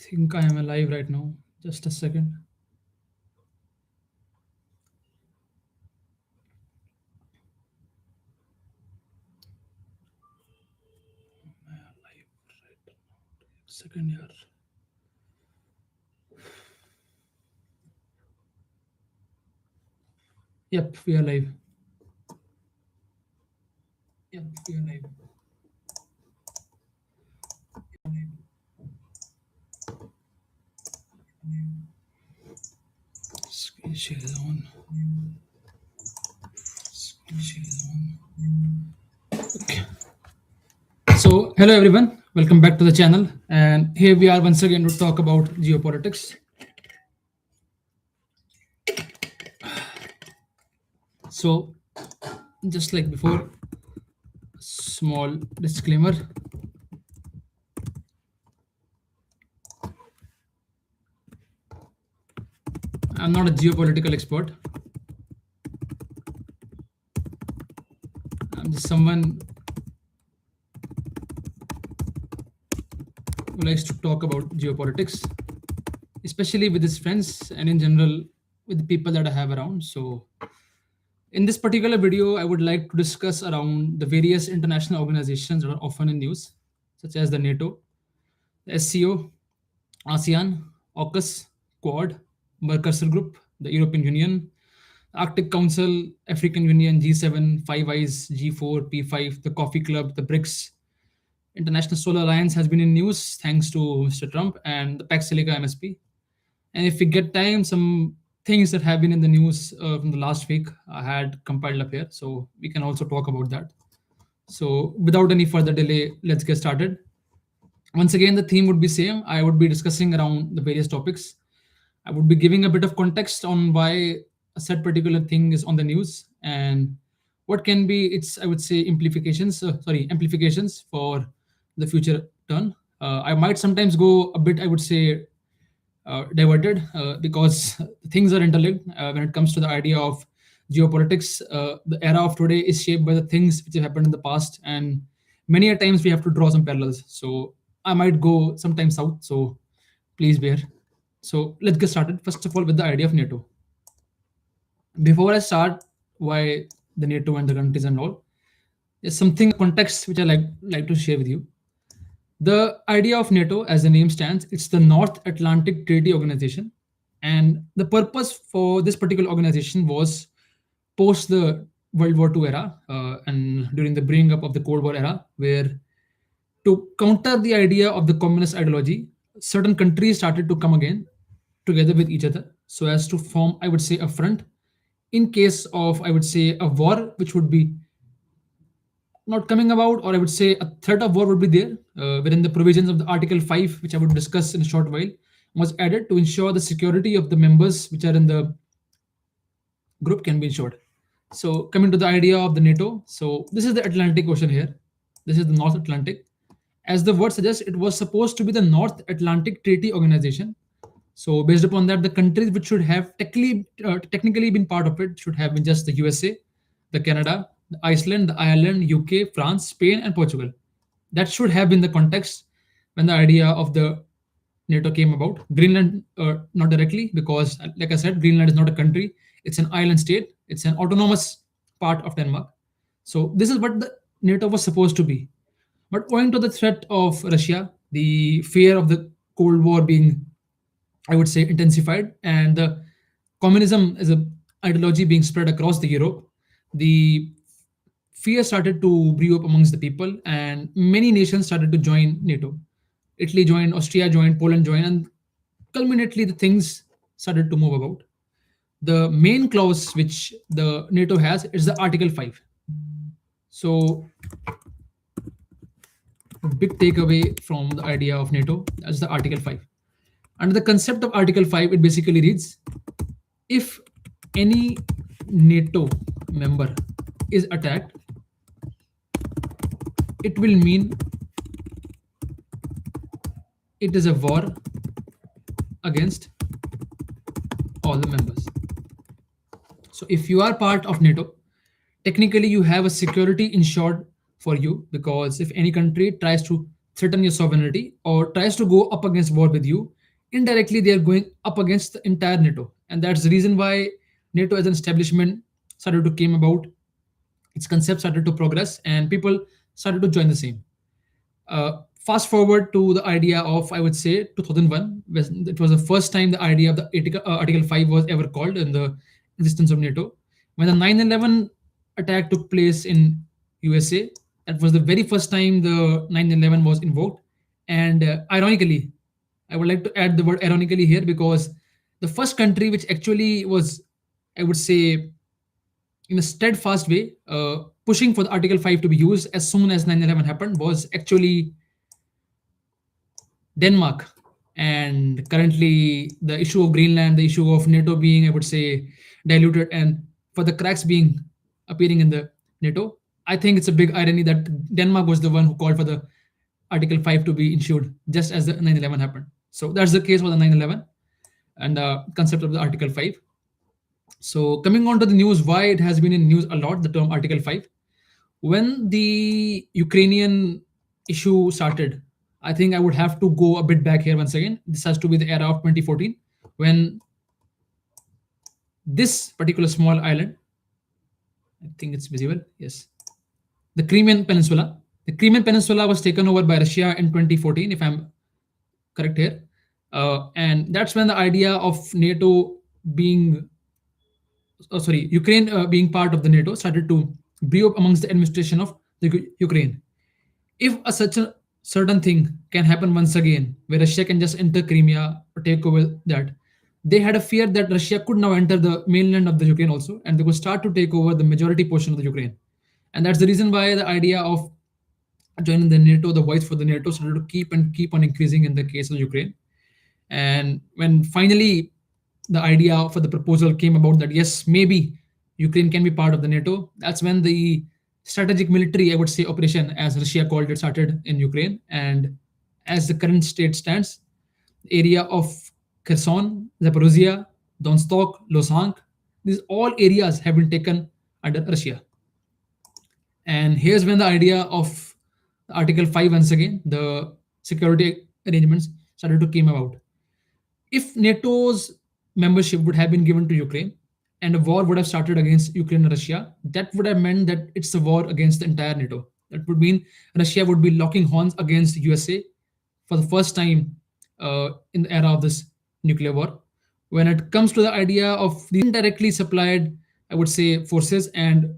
think I am alive right now. Just a second. Am I alive right now? Second year. Yep, we are live. Yep, we are live. Screen share is on. Screen share is on. Okay. So, hello everyone. Welcome back to the channel. And here we are once again to talk about geopolitics. So, just like before, small disclaimer. I'm not a geopolitical expert. I'm just someone who likes to talk about geopolitics, especially with his friends and in general with the people that I have around. So, in this particular video, I would like to discuss around the various international organizations that are often in news, such as the NATO, the SCO, ASEAN, AUKUS, Quad, Mercosur Group, the European Union, Arctic Council, African Union, G7, Five Eyes, G4, P5, the Coffee Club, the BRICS. International Solar Alliance has been in news thanks to Mr. Trump and the Pax Silica MSP. And if we get time, some things that have been in the news from the last week I had compiled up here, so we can also talk about that. So without any further delay, let's get started. Once again, the theme would be same. I would be discussing around the various topics. I would be giving a bit of context on why a set particular thing is on the news and what can be its, I would say, amplifications for the future turn. I might sometimes go a bit, I would say, diverted because things are interlinked when it comes to the idea of geopolitics. The era of today is shaped by the things which have happened in the past, and many a times we have to draw some parallels. So I might go sometimes south. So please bear. So let's get started. First of all, with the idea of NATO. Before I start, why the NATO and the countries and all, there's something context which I like to share with you. The idea of NATO, as the name stands, it's the North Atlantic Treaty Organization. And the purpose for this particular organization was post the World War II era and during the bringing up of the Cold War era, where to counter the idea of the communist ideology, certain countries started to come again together with each other so as to form, I would say, a front in case of, I would say, a war which would be not coming about, or I would say a threat of war would be there, wherein the provisions of the Article 5, which I would discuss in a short while, was added to ensure the security of the members which are in the group can be ensured. So, coming to the idea of the NATO, so this is the Atlantic Ocean here. This is the North Atlantic. As the word suggests, it was supposed to be the North Atlantic Treaty Organization. So, based upon that, the countries which should have technically been part of it should have been just the USA, the Canada, the Iceland, the Ireland, UK, France, Spain, and Portugal. That should have been the context when the idea of the NATO came about. Greenland, not directly, because, like I said, Greenland is not a country. It's an island state. It's an autonomous part of Denmark. So this is what the NATO was supposed to be. But owing to the threat of Russia, the fear of the Cold War being, I would say, intensified, and the communism as a ideology being spread across the Europe, the fear started to brew up amongst the people, and many nations started to join NATO. Italy joined, Austria joined, Poland joined, and culminately the things started to move about. The main clause which the NATO has is the Article 5. So, big takeaway from the idea of NATO is the Article 5. Under the concept of Article 5, it basically reads, if any NATO member is attacked, it will mean it is a war against all the members. So if you are part of NATO, technically you have a security ensured for you, because if any country tries to threaten your sovereignty or tries to go up against war with you, indirectly they are going up against the entire NATO, and that's the reason why NATO as an establishment started to came about. Its concept started to progress, and people started to join the same. Fast forward to the idea of, I would say, 2001. It was the first time the idea of the Article 5 was ever called in the existence of NATO. When the 9/11 attack took place in USA, that was the very first time the 9/11 was invoked. And ironically, I would like to add the word ironically here, because the first country which actually was, I would say, in a steadfast way, pushing for the Article 5 to be used as soon as 9/11 happened was actually Denmark. And currently, the issue of Greenland, the issue of NATO being, I would say, diluted, and for the cracks being appearing in the NATO, I think it's a big irony that Denmark was the one who called for the Article 5 to be issued just as the 9/11 happened. So that's the case for the 9/11 and the concept of the Article 5. So coming on to the news, why it has been in news a lot, the term Article 5. When the Ukrainian issue started, I think I would have to go a bit back here once again. This has to be the era of 2014, when this particular small island, I think it's visible, yes, the Crimean Peninsula. The Crimean Peninsula was taken over by Russia in 2014, if I'm correct here. And that's when the idea of NATO being, oh, sorry, Ukraine being part of the NATO started to brew up amongst the administration of the Ukraine. If a such a certain thing can happen once again, where Russia can just enter Crimea or take over that, they had a fear that Russia could now enter the mainland of the Ukraine also, and they could start to take over the majority portion of the Ukraine. And that's the reason why the idea of joining the NATO, the voice for the NATO, started to keep on increasing in the case of Ukraine. And when finally the idea for the proposal came about that yes, maybe Ukraine can be part of the NATO, that's when the strategic military, I would say, operation, as Russia called it, started in Ukraine. And as the current state stands, the area of Kherson, Zaporozhia, Donetsk, Luhansk, these all areas have been taken under Russia. And here's when the idea of Article 5, once again, the security arrangements started to came about. If NATO's membership would have been given to Ukraine and a war would have started against Ukraine and Russia, that would have meant that it's a war against the entire NATO. That would mean Russia would be locking horns against USA for the first time in the era of this nuclear war. When it comes to the idea of the indirectly supplied, I would say, forces and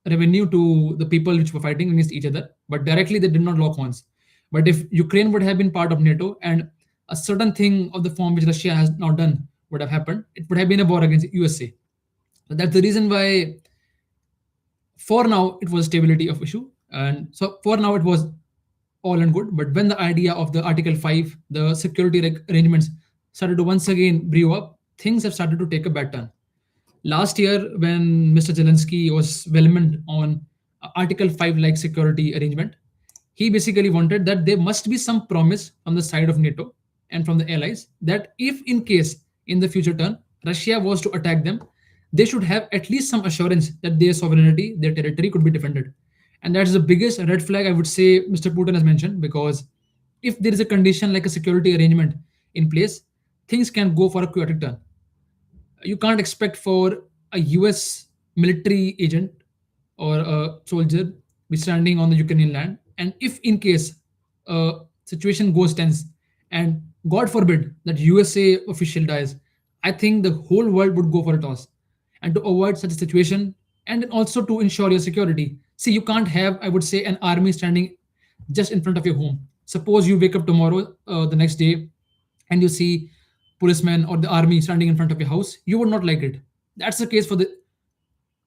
revenue to the people which were fighting against each other, but directly they did not lock horns. But if Ukraine would have been part of NATO and a certain thing of the form which Russia has not done would have happened, it would have been a war against USA. So that's the reason why, for now, it was stability of issue, and so for now it was all and good. But when the idea of the Article 5, the security arrangements, started to once again brew up, things have started to take a bad turn. Last year, when Mr. Zelensky was vehement on Article 5 like security arrangement, he basically wanted that there must be some promise on the side of NATO and from the allies that if in case in the future turn Russia was to attack them, they should have at least some assurance that their sovereignty, their territory could be defended. And that's the biggest red flag, I would say, Mr. Putin has mentioned, because if there is a condition like a security arrangement in place, things can go for a chaotic turn. You can't expect for a US military agent or a soldier be standing on the Ukrainian land. And if in case a situation goes tense and God forbid that USA official dies, I think the whole world would go for a toss. And to avoid such a situation and also to ensure your security, see, you can't have, I would say, an army standing just in front of your home. Suppose you wake up tomorrow, the next day, and you see policemen or the army standing in front of your house, you would not like it. That's the case for the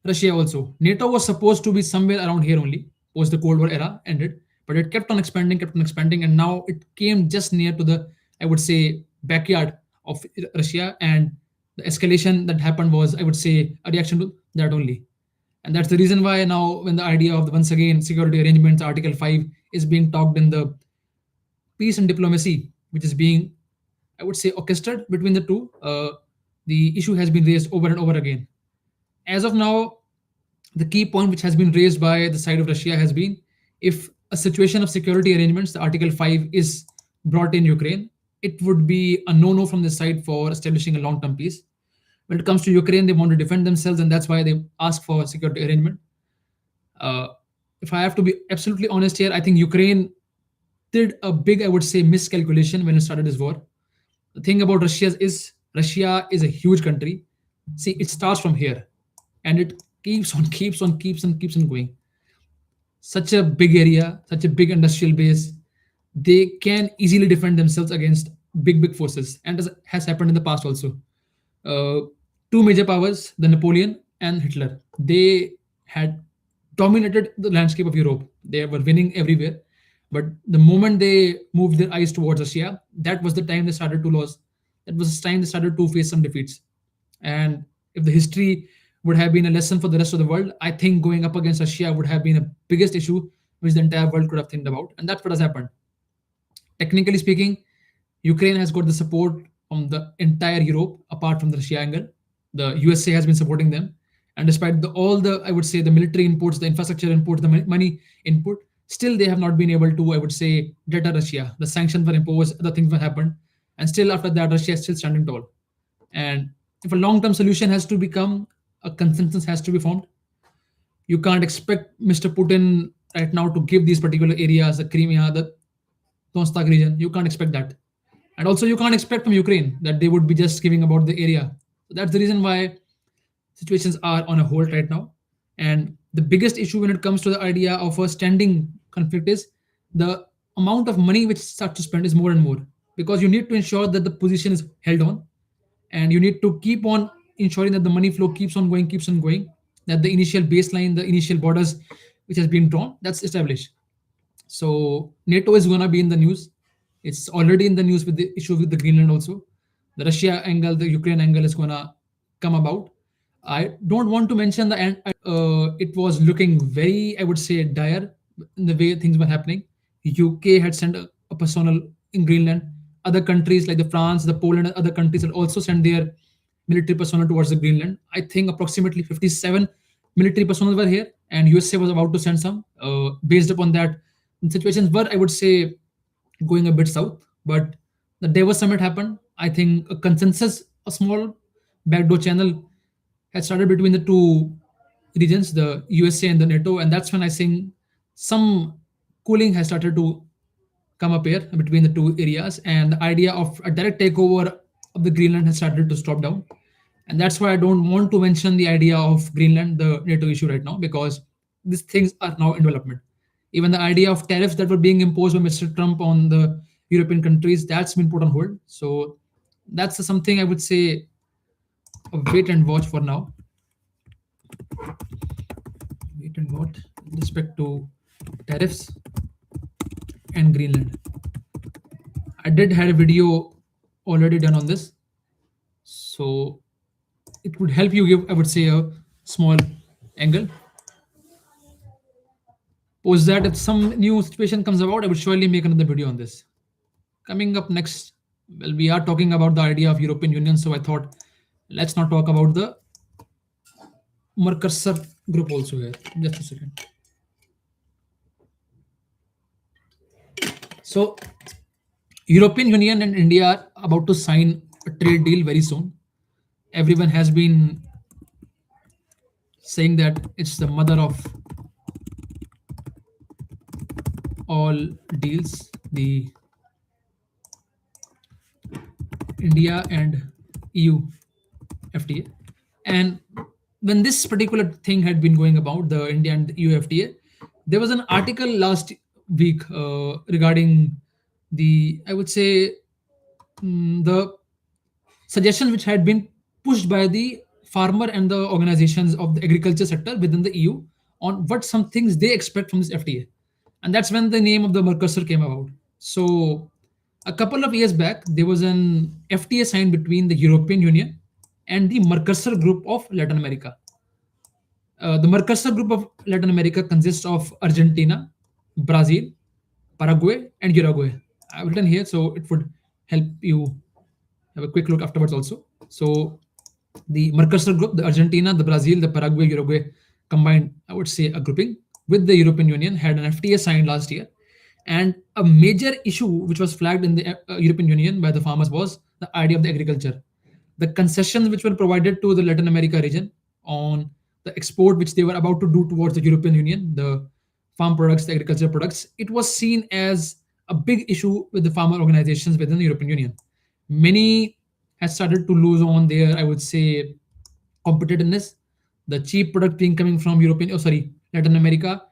Russia also. NATO was supposed to be somewhere around here only, post the Cold War era ended, but it kept on expanding, and now it came just near to the, I would say, backyard of Russia, and the escalation that happened was, I would say, a reaction to that only. And that's the reason why now, when the idea of the once again security arrangements, Article 5, is being talked in the peace and diplomacy, which is being, I would say, orchestrated between the two, the issue has been raised over and over again. As of now, the key point which has been raised by the side of Russia has been, if a situation of security arrangements, the Article 5 is brought in Ukraine, it would be a no-no from the side for establishing a long-term peace. When it comes to Ukraine, they want to defend themselves, and that's why they ask for a security arrangement. Uh, if I have to be absolutely honest here, I think Ukraine did a big, I would say, miscalculation when it started this war. The thing about Russia is a huge country. See, it starts from here, and it keeps on going. Such a big area, such a big industrial base, they can easily defend themselves against big forces, and as has happened in the past also. Uh, Two major powers, the Napoleon and Hitler, they had dominated the landscape of Europe. They were winning everywhere. But the moment they moved their eyes towards Russia, that was the time they started to lose. That was the time they started to face some defeats. And if the history would have been a lesson for the rest of the world, I think going up against Russia would have been a biggest issue which the entire world could have think about. And that's what has happened. Technically speaking, Ukraine has got the support from the entire Europe, apart from the Russia angle. The USA has been supporting them, and despite all the, I would say, the military inputs, the infrastructure inputs, the money input, still they have not been able to, I would say, deter Russia. The sanctions were imposed, other things were happened, and still after that, Russia is still standing tall. And if a long-term solution has to become, a consensus has to be formed. You can't expect Mr. Putin right now to give these particular areas, the Crimea, the Donetsk region. You can't expect that. And also, you can't expect from Ukraine that they would be just giving about the area. So that's the reason why situations are on a hold right now. And the biggest issue when it comes to the idea of a standing conflict is the amount of money which starts to spend is more and more, because you need to ensure that the position is held on, and you need to keep on ensuring that the money flow keeps on going, that the initial baseline, the initial borders which has been drawn, that's established. So NATO is going to be in the news. It's already in the news with the issue with the Greenland also. The Russia angle, the Ukraine angle is going to come about. I don't want to mention the end. It was looking very, I would say, dire in the way things were happening. UK had sent a personnel in Greenland. Other countries like the France, the Poland, and other countries had also sent their military personnel towards the Greenland. I think approximately 57 military personnel were here, and USA was about to send some. Based upon that, situations were, I would say, going a bit south. But the Davos summit happened. I think a consensus, a small backdoor channel had started between the two regions, the USA and the NATO, and that's when I think some cooling has started to come up here between the two areas, and the idea of a direct takeover of the Greenland has started to stop down. And that's why I don't want to mention the idea of Greenland, the NATO issue right now, because these things are now in development. Even the idea of tariffs that were being imposed by Mr. Trump on the European countries, that's been put on hold. So that's something I would say a wait and watch for now. Wait and watch with respect to tariffs and Greenland. I did had a video already done on this, so it would help you give, I would say, a small angle. Post that, if some new situation comes about, I would surely make another video on this. Coming up next, well, we are talking about the idea of European Union, so I thought let's not talk about the Mercosur group also here. Just a second. So, European Union and India are about to sign a trade deal very soon. Everyone has been saying that it's the mother of all deals, the India and EU FTA. And when this particular thing had been going about, the India and EU FTA, there was an article last week regarding the, I would say, the suggestion which had been pushed by the farmer and the organizations of the agriculture sector within the EU on what some things they expect from this FTA. And that's when the name of the Mercosur came about. So a couple of years back, there was an FTA signed between the European Union and the Mercosur group of Latin America. The Mercosur group of Latin America consists of Argentina, Brazil, Paraguay, and Uruguay. I've written here, so it would help you have a quick look afterwards also. So the Mercosur group, the Argentina, the Brazil, the Paraguay, Uruguay combined, I would say, a grouping with the European Union had an FTA signed last year. And a major issue which was flagged in the European Union by the farmers was the idea of the agriculture. The concessions which were provided to the Latin America region on the export which they were about to do towards the European Union, the farm products, the agriculture products, it was seen as a big issue with the farmer organizations within the European Union. Many had started to lose on their, I would say, competitiveness. The cheap product being coming from Latin America,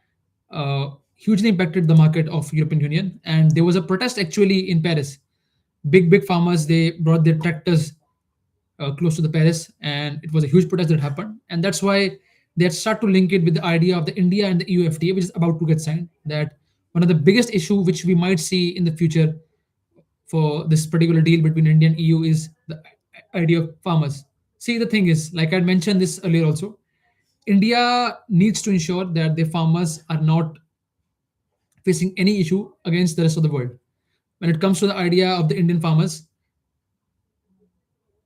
hugely impacted the market of European Union. And there was a protest actually in Paris. Big farmers, they brought their tractors close to the Paris, and it was a huge protest that happened. And that's why they had start to link it with the idea of the India and the EU FTA, which is about to get signed. That one of the biggest issue which we might see in the future for this particular deal between India and EU is the idea of farmers. See, the thing is, like I mentioned this earlier also, India needs to ensure that their farmers are not facing any issue against the rest of the world. When it comes to the idea of the Indian farmers,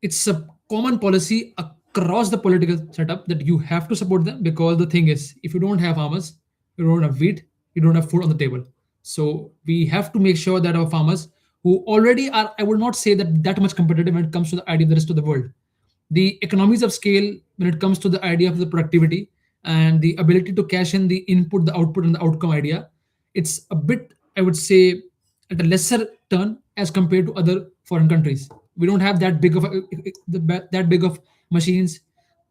it's a common policy across the political setup that you have to support them, because the thing is, if you don't have farmers, you don't have wheat, you don't have food on the table. So we have to make sure that our farmers, who already are, I would not say that much competitive when it comes to the idea of the rest of the world, the economies of scale when it comes to the idea of the productivity and the ability to cash in the input, the output, and the outcome idea, it's a bit, I would say, at a lesser turn as compared to other foreign countries. We don't have that big of that big of machines,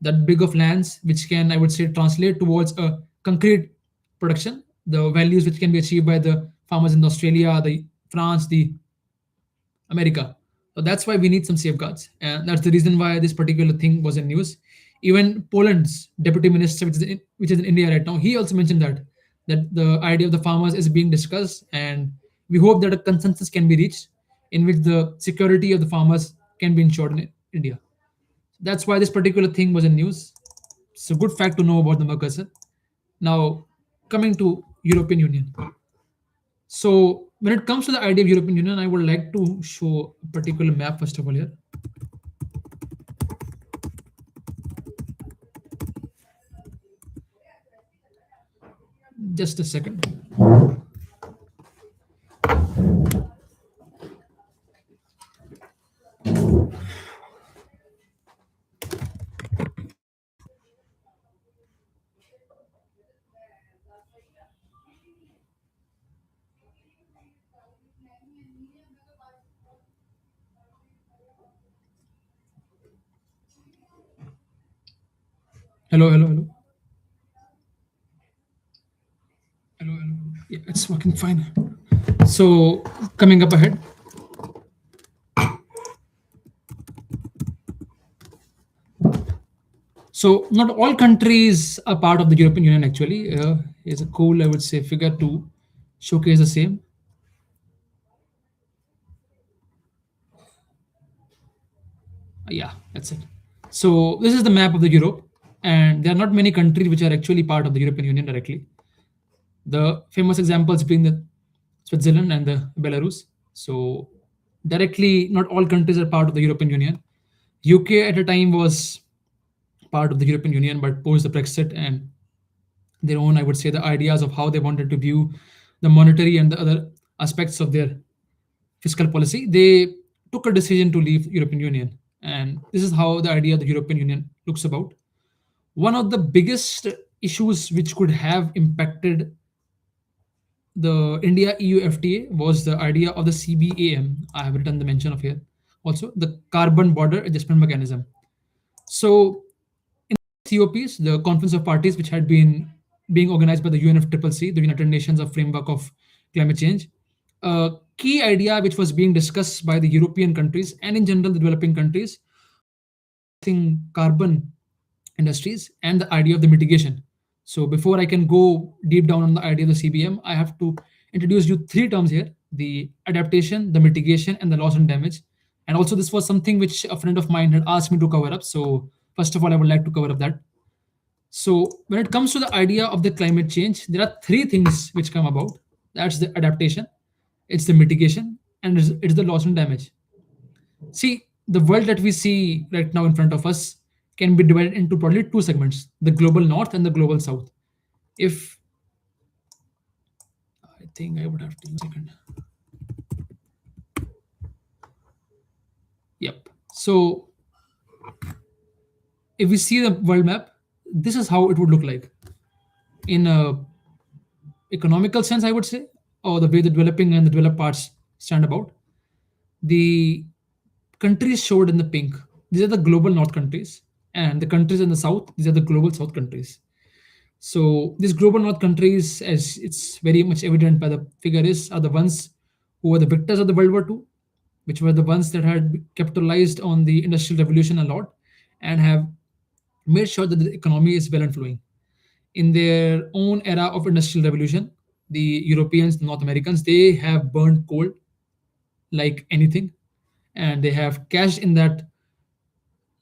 that big of lands, which can, I would say, translate towards a concrete production. The values which can be achieved by the farmers in Australia, the France, the America. So that's why we need some safeguards, and that's the reason why this particular thing was in news. Even Poland's deputy minister, which is in India right now, he also mentioned that the idea of the farmers is being discussed, and we hope that a consensus can be reached in which the security of the farmers can be ensured in India. That's why this particular thing was in news. It's a good fact to know about the Mercosur. Now, coming to European Union. So when it comes to the idea of European Union, I would like to show a particular map first of all here. Just a second. Hello, hello, hello. Hello, hello. Yeah, it's working fine. So coming up ahead. So not all countries are part of the European Union actually. Is a cool, I would say, figure to showcase the same. Yeah, that's it. So this is the map of the Europe, and there are not many countries which are actually part of the European Union directly. The famous examples being the Switzerland and the Belarus. So directly, not all countries are part of the European Union. UK at a time was part of the European Union, but post the Brexit and their own, I would say, the ideas of how they wanted to view the monetary and the other aspects of their fiscal policy, they took a decision to leave European Union. And this is how the idea of the European Union looks about. One of the biggest issues which could have impacted the India EU FTA was the idea of the CBAM. I have written the mention of here. Also, the Carbon Border Adjustment Mechanism. So, COPs, the Conference of Parties, which had been being organized by the UNFCCC, the United Nations of Framework of Climate Change, a key idea which was being discussed by the European countries and in general the developing countries, think carbon industries and the idea of the mitigation. So before I can go deep down on the idea of the CBM, I have to introduce you three terms here: the adaptation, the mitigation, and the loss and damage. And also, this was something which a friend of mine had asked me to cover up. So first of all, I would like to cover up that. So when it comes to the idea of the climate change, there are three things which come about. That's the adaptation, it's the mitigation, and it's the loss and damage. See, the world that we see right now in front of us can be divided into probably two segments: the global north and the global south. If I think I would have to second. Yep. So if we see the world map, this is how it would look like in a economical sense, I would say, or the way the developing and the developed parts stand about. The countries showed in the pink, these are the global north countries, and the countries in the south, these are the global south countries. So these global north countries, as it's very much evident by the figure is, are the ones who were the victors of the World War II, which were the ones that had capitalized on the industrial revolution a lot and have made sure that the economy is well and flowing. In their own era of industrial revolution, the Europeans, the North Americans, they have burned coal like anything, and they have cashed in that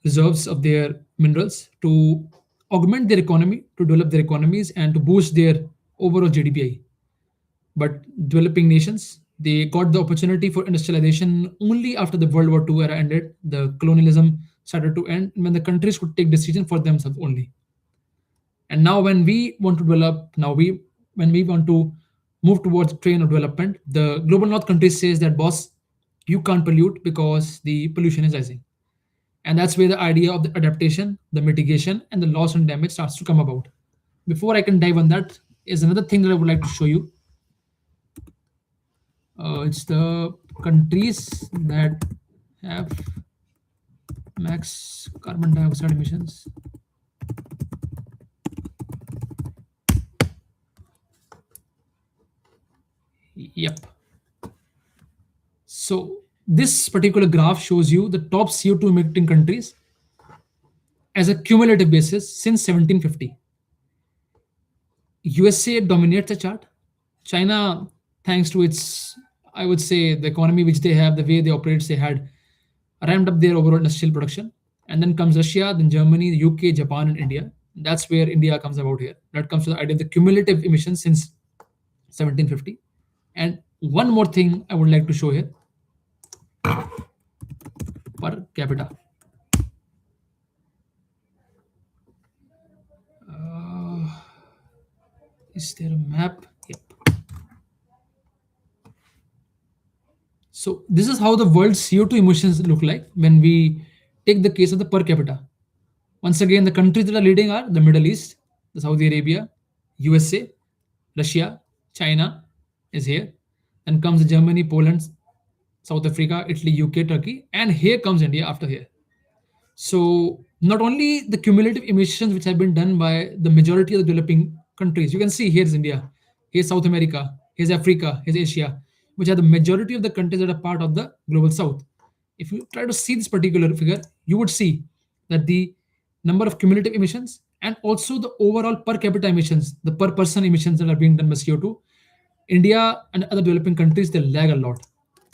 reserves of their minerals to augment their economy, to develop their economies, and to boost their overall GDPI. But developing nations, they got the opportunity for industrialization only after the World War II era ended. The colonialism started to end when the countries could take decisions for themselves only. And now, when we want to develop, now we when we want to move towards train of development, the global north countries says that boss, you can't pollute because the pollution is rising. And that's where the idea of the adaptation, the mitigation, and the loss and damage starts to come about. Before I can dive on that, is another thing that I would like to show you. It's the countries that have max carbon dioxide emissions. Yep. So this particular graph shows you the top CO2 emitting countries as a cumulative basis since 1750. USA dominates the chart. China, thanks to its, I would say, the economy which they have, the way they operate, they had ramped up their overall industrial production. And then comes Russia, then Germany, the UK, Japan, and India. That's where India comes about here. That comes to the idea of the cumulative emissions since 1750. And one more thing I would like to show here, per capita. Uh, is there a map? Yep. So this is how the world's CO2 emissions look like when we take the case of the per capita. Once again, the countries that are leading are the Middle East, the Saudi Arabia, USA, Russia, China is here. Then comes Germany, Poland, South Africa, Italy, UK, Turkey, and here comes India after here. So not only the cumulative emissions which have been done by the majority of the developing countries, you can see here's India, here's South America, here's Africa, here's Asia, which are the majority of the countries that are part of the global South. If you try to see this particular figure, you would see that the number of cumulative emissions and also the overall per capita emissions, the per person emissions that are being done by CO2, India and other developing countries, they lag a lot.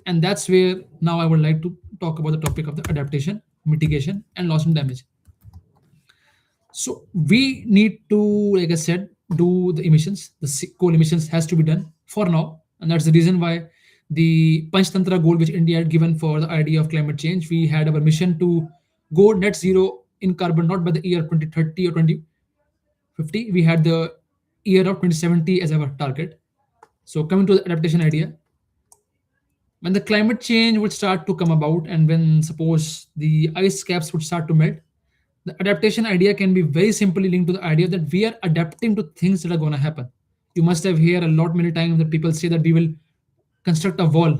And that's where now I would like to talk about the topic of the adaptation, mitigation, and loss and damage. So we need to, like I said, do the emissions. The coal emissions has to be done for now, and that's the reason why the Panchtantra goal, which India had given for the idea of climate change, we had our mission to go net zero in carbon not by the year 2030 or 2050. We had the year of 2070 as our target. So coming to the adaptation idea, when the climate change would start to come about and when suppose the ice caps would start to melt, the adaptation idea can be very simply linked to the idea that we are adapting to things that are going to happen. You must have heard a lot many times that people say that we will construct a wall.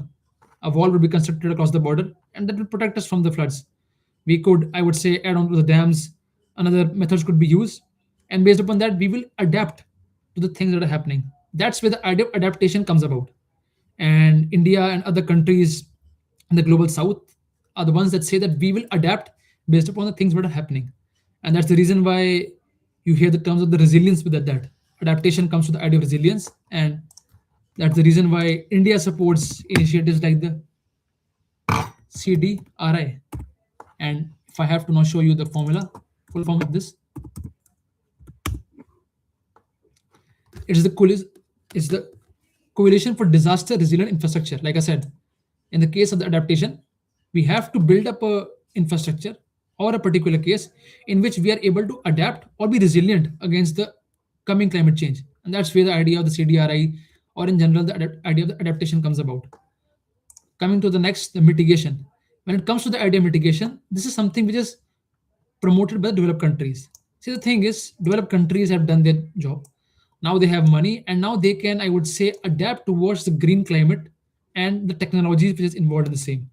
A wall will be constructed across the border and that will protect us from the floods. We could, I would say, add on to the dams. Another methods could be used. And based upon that, we will adapt to the things that are happening. That's where the idea of adaptation comes about. And India and other countries in the global south are the ones that say that we will adapt based upon the things that are happening. And that's the reason why you hear the terms of the resilience with that. Adaptation comes to the idea of resilience. And that's the reason why India supports initiatives like the CDRI. And if I have to now show you the formula, full form of this, it's the coalition for disaster resilient infrastructure. Like I said, in the case of the adaptation, we have to build up a infrastructure or a particular case in which we are able to adapt or be resilient against the coming climate change. And that's where the idea of the CDRI or in general the idea of the adaptation comes about. Coming to the next, the mitigation. When it comes to the idea of mitigation, this is something which is promoted by the developed countries. See, the thing is, developed countries have done their job. Now they have money, and now they can, I would say, adapt towards the green climate and the technologies which is involved in the same.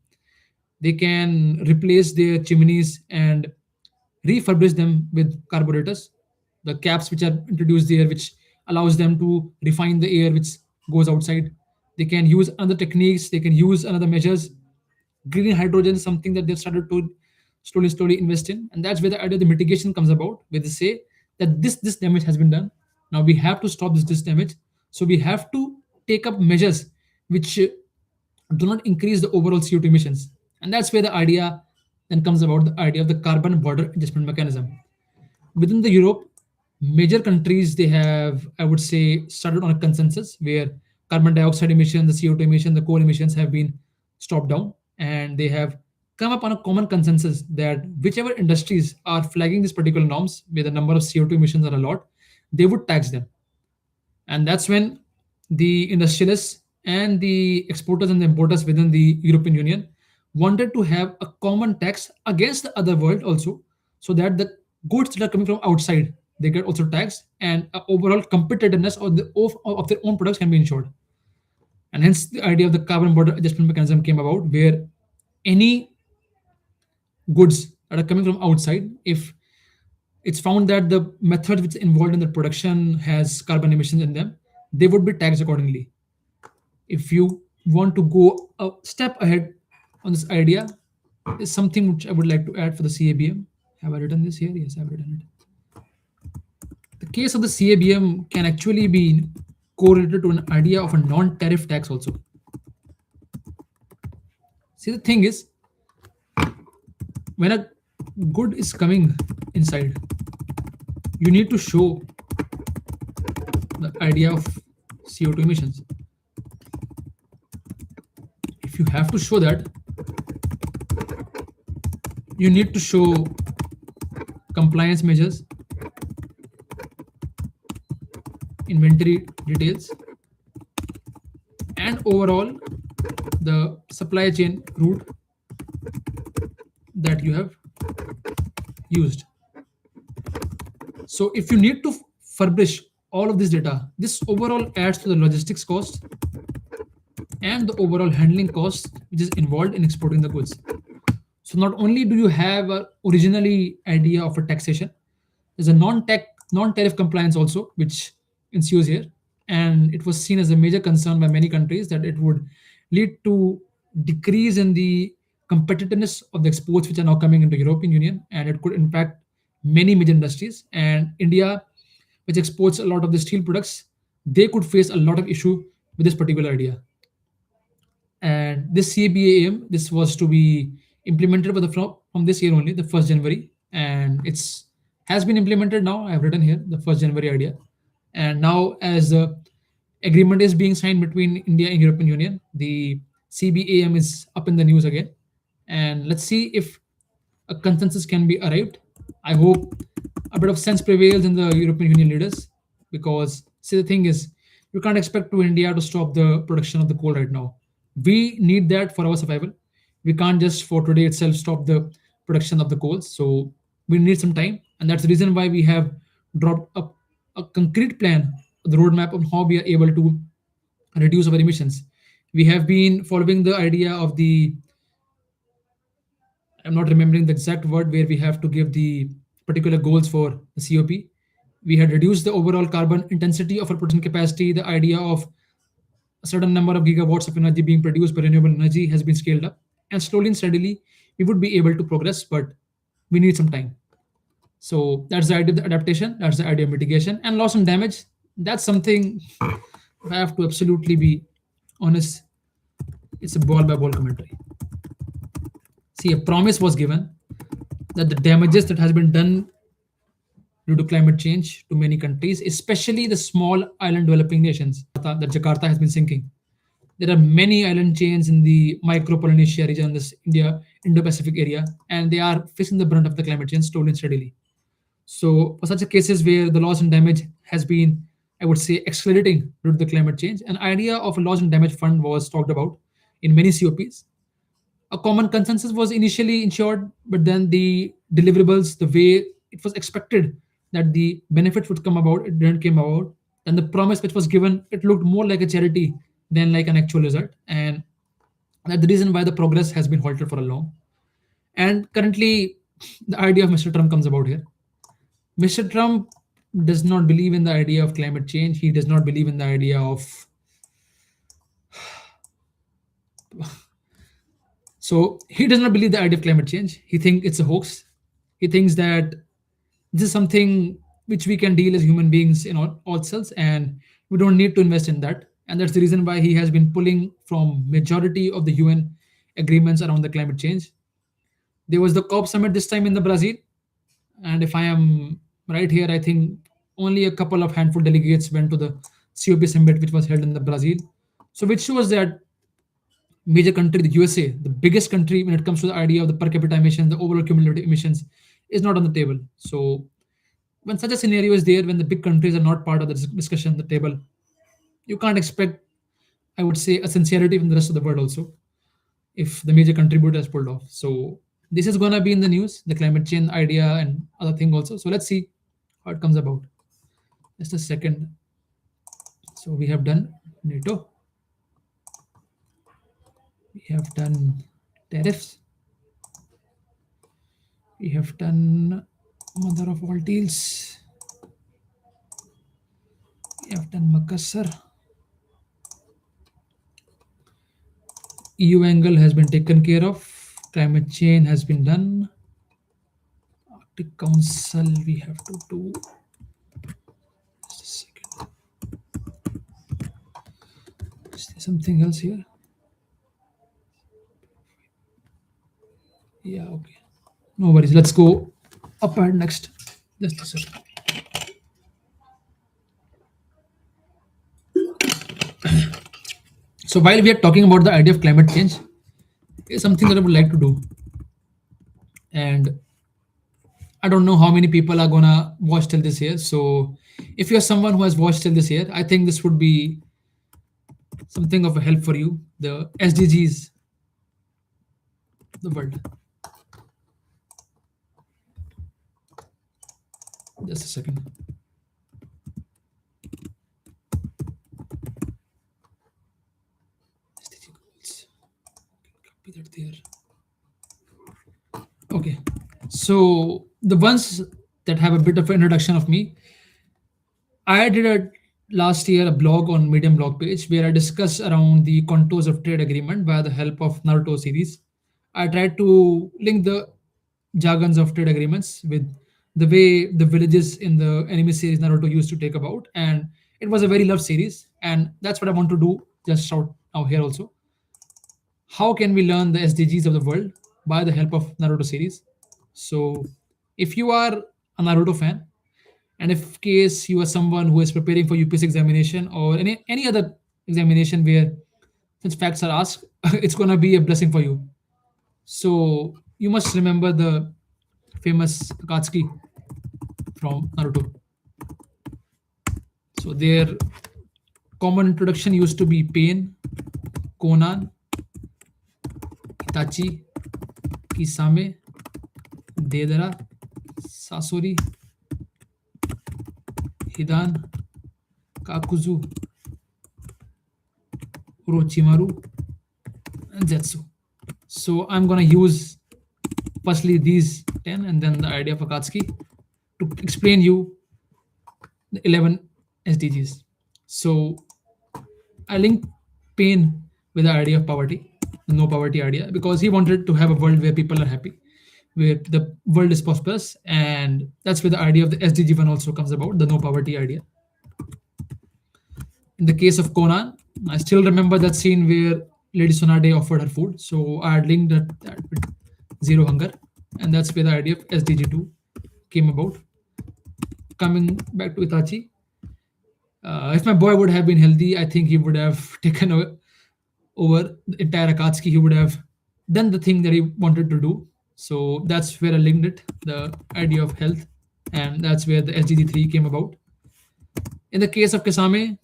They can replace their chimneys and refurbish them with carburetors, the caps which are introduced there, which allows them to refine the air which goes outside. They can use other techniques, they can use another measures. Green hydrogen is something that they've started to slowly invest in, and that's where the idea of the mitigation comes about, where they say that this damage has been done. Now we have to stop this damage, so we have to take up measures which do not increase the overall CO2 emissions. And that's where the idea then comes about, the idea of the carbon border adjustment mechanism. Within the Europe, major countries they have, I would say, started on a consensus where carbon dioxide emission, the CO2 emission, the coal emissions have been stopped down, and they have come up on a common consensus that whichever industries are flagging these particular norms where the number of CO2 emissions are a lot, they would tax them. And that's when the industrialists and the exporters and the importers within the European Union wanted to have a common tax against the other world also, so that the goods that are coming from outside they get also taxed, and overall competitiveness of their own products can be ensured. And hence the idea of the carbon border adjustment mechanism came about, where any goods that are coming from outside, if it's found that the method which is involved in the production has carbon emissions in them, they would be taxed accordingly. If you want to go a step ahead on this idea, is something which I would like to add for the CABM. Have I written this here? Yes, I've written it. The case of the CABM can actually be correlated to an idea of a non-tariff tax also. See, the thing is, when a good is coming inside, you need to show the idea of CO2 emissions. If you have to show that, you need to show compliance measures, inventory details, and overall the supply chain route that you have used. So if you need to furbish all of this data, this overall adds to the logistics cost and the overall handling cost which is involved in exporting the goods. So not only do you have a originally idea of a taxation, there's a non-tariff compliance also which ensues here, and it was seen as a major concern by many countries that it would lead to decrease in the competitiveness of the exports which are now coming into European Union, and it could impact many major industries. And India, which exports a lot of the steel products, they could face a lot of issue with this particular idea. And this CBAM, this was to be implemented by the from this year only, the 1st January, and it's has been implemented now. I have written here the 1st January idea, and now as the agreement is being signed between India and European Union, the CBAM is up in the news again, and let's see if a consensus can be arrived. I hope a bit of sense prevails in the European Union leaders, because see, the thing is, you can't expect to India to stop the production of the coal right now. We need that for our survival. We can't just for today itself stop the production of the coals. So we need some time, and that's the reason why we have dropped a concrete plan, the roadmap of how we are able to reduce our emissions. We have been following the idea of the, I'm not remembering the exact word, where we have to give the particular goals for the COP. We had reduced the overall carbon intensity of our production capacity. The idea of a certain number of gigawatts of energy being produced by renewable energy has been scaled up, and slowly and steadily we would be able to progress, but we need some time. So that's the idea of the adaptation, that's the idea of mitigation. And loss and damage, that's something I have to absolutely be honest, it's a ball by ball commentary. See, a promise was given that the damages that has been done due to climate change to many countries, especially the small island developing nations, that Jakarta has been sinking. There are many island chains in the Micropolynesia region, this Indo-Pacific area, and they are facing the brunt of the climate change slowly and steadily. So for such a cases where the loss and damage has been I would say, accelerating due to the climate change. An idea of a loss and damage fund was talked about in many COPs. A common consensus was initially ensured, but then the deliverables, the way it was expected that the benefits would come about, it didn't come about. And the promise which was given, it looked more like a charity than like an actual result. And that's the reason why the progress has been halted for a long. And currently, the idea of Mr. Trump comes about here. Mr. Trump does not believe in the idea of climate change. He does not believe in the idea of. So he does not believe the idea of climate change. He thinks it's a hoax. He thinks that this is something which we can deal as human beings in all cells, and we don't need to invest in that. And that's the reason why he has been pulling from majority of the UN agreements around the climate change. There was the COP summit this time in the Brazil, and if I am right here, I think only a couple of handful delegates went to the COP summit, which was held in the Brazil. So, which shows that major country, the USA, the biggest country when it comes to the idea of the per capita emissions, the overall cumulative emissions, is not on the table. So, when such a scenario is there, when the big countries are not part of the discussion, the table, you can't expect, I would say, a sincerity from the rest of the world also, if the major contributor has pulled off. So this is gonna be in the news, the climate change idea and other thing also. So let's see how it comes about. Just a second. So we have done NATO. We have done tariffs. We have done mother of all deals. We have done Makassar. EU angle has been taken care of. Climate change has been done. Arctic Council we have to do. Just a second. Is there something else here? Yeah, okay. No worries. Let's go up ahead next. Just a second. So while we are talking about the idea of climate change, is something that I would like to do. And I don't know how many people are gonna watch till this year. So if you're someone who has watched till this year, I think this would be something of a help for you. The SDGs, the world. Just a second. SDG goals. Copy that there. Okay. So the ones that have a bit of an introduction of me, I did a last year a blog on Medium blog page where I discuss around the contours of trade agreement by the help of Naruto series. I tried to link the jargons of trade agreements with the way the villages in the anime series Naruto used to take about, and it was a very loved series, and that's what I want to do. Just shout out here also. How can we learn the SDGs of the world by the help of Naruto series? So, if you are a Naruto fan, and if case you are someone who is preparing for UPSC examination or any other examination where such facts are asked, it's gonna be a blessing for you. So you must remember the famous Akatsuki from Naruto. So their common introduction used to be Pain, Conan, Itachi, Kisame, Deidara, Sasori, Hidan, Kakuzu, Orochimaru, and Zetsu. So I'm gonna use firstly these 10 and then the idea of Akatsuki to explain you the 11 SDGs. So I link Pain with the idea of poverty, the no poverty idea, because he wanted to have a world where people are happy, where the world is prosperous, and that's where the idea of the SDG one also comes about, the no poverty idea. In the case of Conan, I still remember that scene where Lady Sonade offered her food. So I had linked that with zero hunger, and that's where the idea of SDG2 came about. Coming back to Itachi, if my boy would have been healthy, I think he would have taken over the entire Akatsuki. He would have done the thing that he wanted to do. So that's where I linked it, the idea of health, and that's where the SDG3 came about. In the case of Kasame,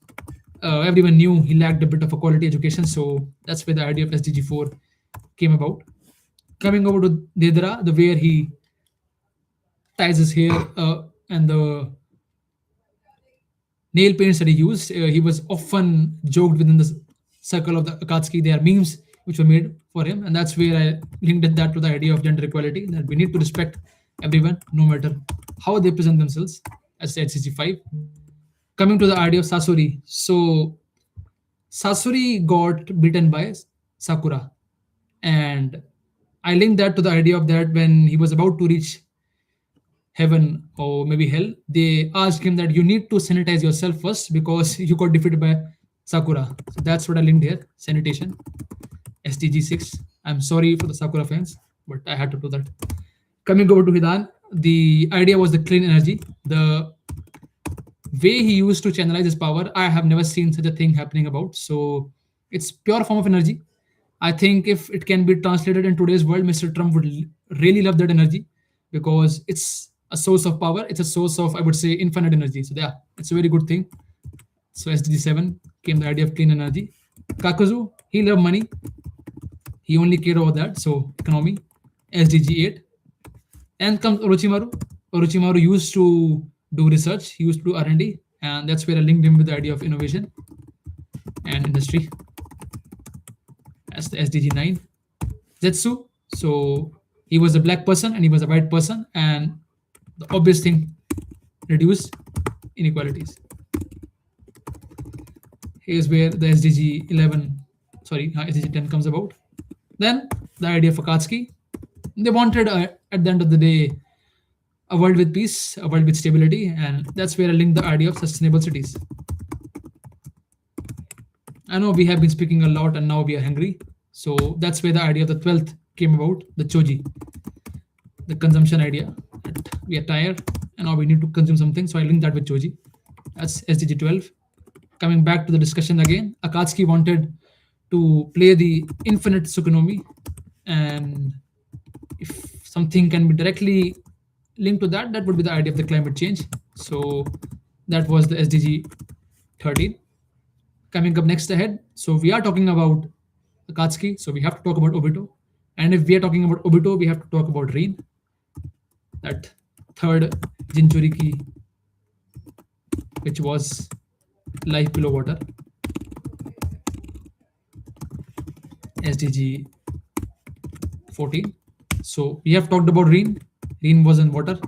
everyone knew he lacked a bit of a quality education, so that's where the idea of SDG4 came about. Coming over to Dedra, the way he ties his hair and the nail paints that he used, he was often joked within the circle of the Akatsuki. There are memes which were made for him, and that's where I linked that to the idea of gender equality, that we need to respect everyone, no matter how they present themselves, as said CC5. Coming to the idea of Sasori. So Sasori got beaten by Sakura. And I linked that to the idea of that when he was about to reach heaven or maybe hell, they asked him that you need to sanitize yourself first because you got defeated by Sakura. So that's what I linked here, sanitation, SDG6. I'm sorry for the Sakura fans, but I had to do that. Coming over to Hidan, the idea was the clean energy. The way he used to channelize his power, I have never seen such a thing happening about. So it's pure form of energy. I think if it can be translated in today's world, Mr. Trump would really love that energy because it's a source of power. It's a source of, I would say, infinite energy. So yeah, it's a very good thing. So SDG7 came the idea of clean energy. Kakuzu, he loved money. He only cared about that. So economy, SDG8. And comes Orochimaru. Orochimaru used to do research. He used to do R&D, and that's where I linked him with the idea of innovation and industry. As the SDG9. Zetsu. So he was a black person and he was a white person, and the obvious thing, reduce inequalities. Here's where the SDG 11, sorry, SDG 10 comes about. Then the idea of Akatsuki. They wanted, at the end of the day, a world with peace, a world with stability, and that's where I link the idea of sustainable cities. I know we have been speaking a lot and now we are hungry. So that's where the idea of the 12th came about, the choji, the consumption idea. We are tired and now we need to consume something. So I linked that with choji. That's SDG 12. Coming back to the discussion again, Akatsuki wanted to play the infinite Tsukunomi, and if something can be directly linked to that, that would be the idea of the climate change. So that was the SDG 13. Coming up next ahead, so we are talking about Akatsuki, so we have to talk about Obito. And if we are talking about Obito, we have to talk about Rin, that third Jinchuriki, which was life below water. SDG 14. So we have talked about Rin. Rin was in water.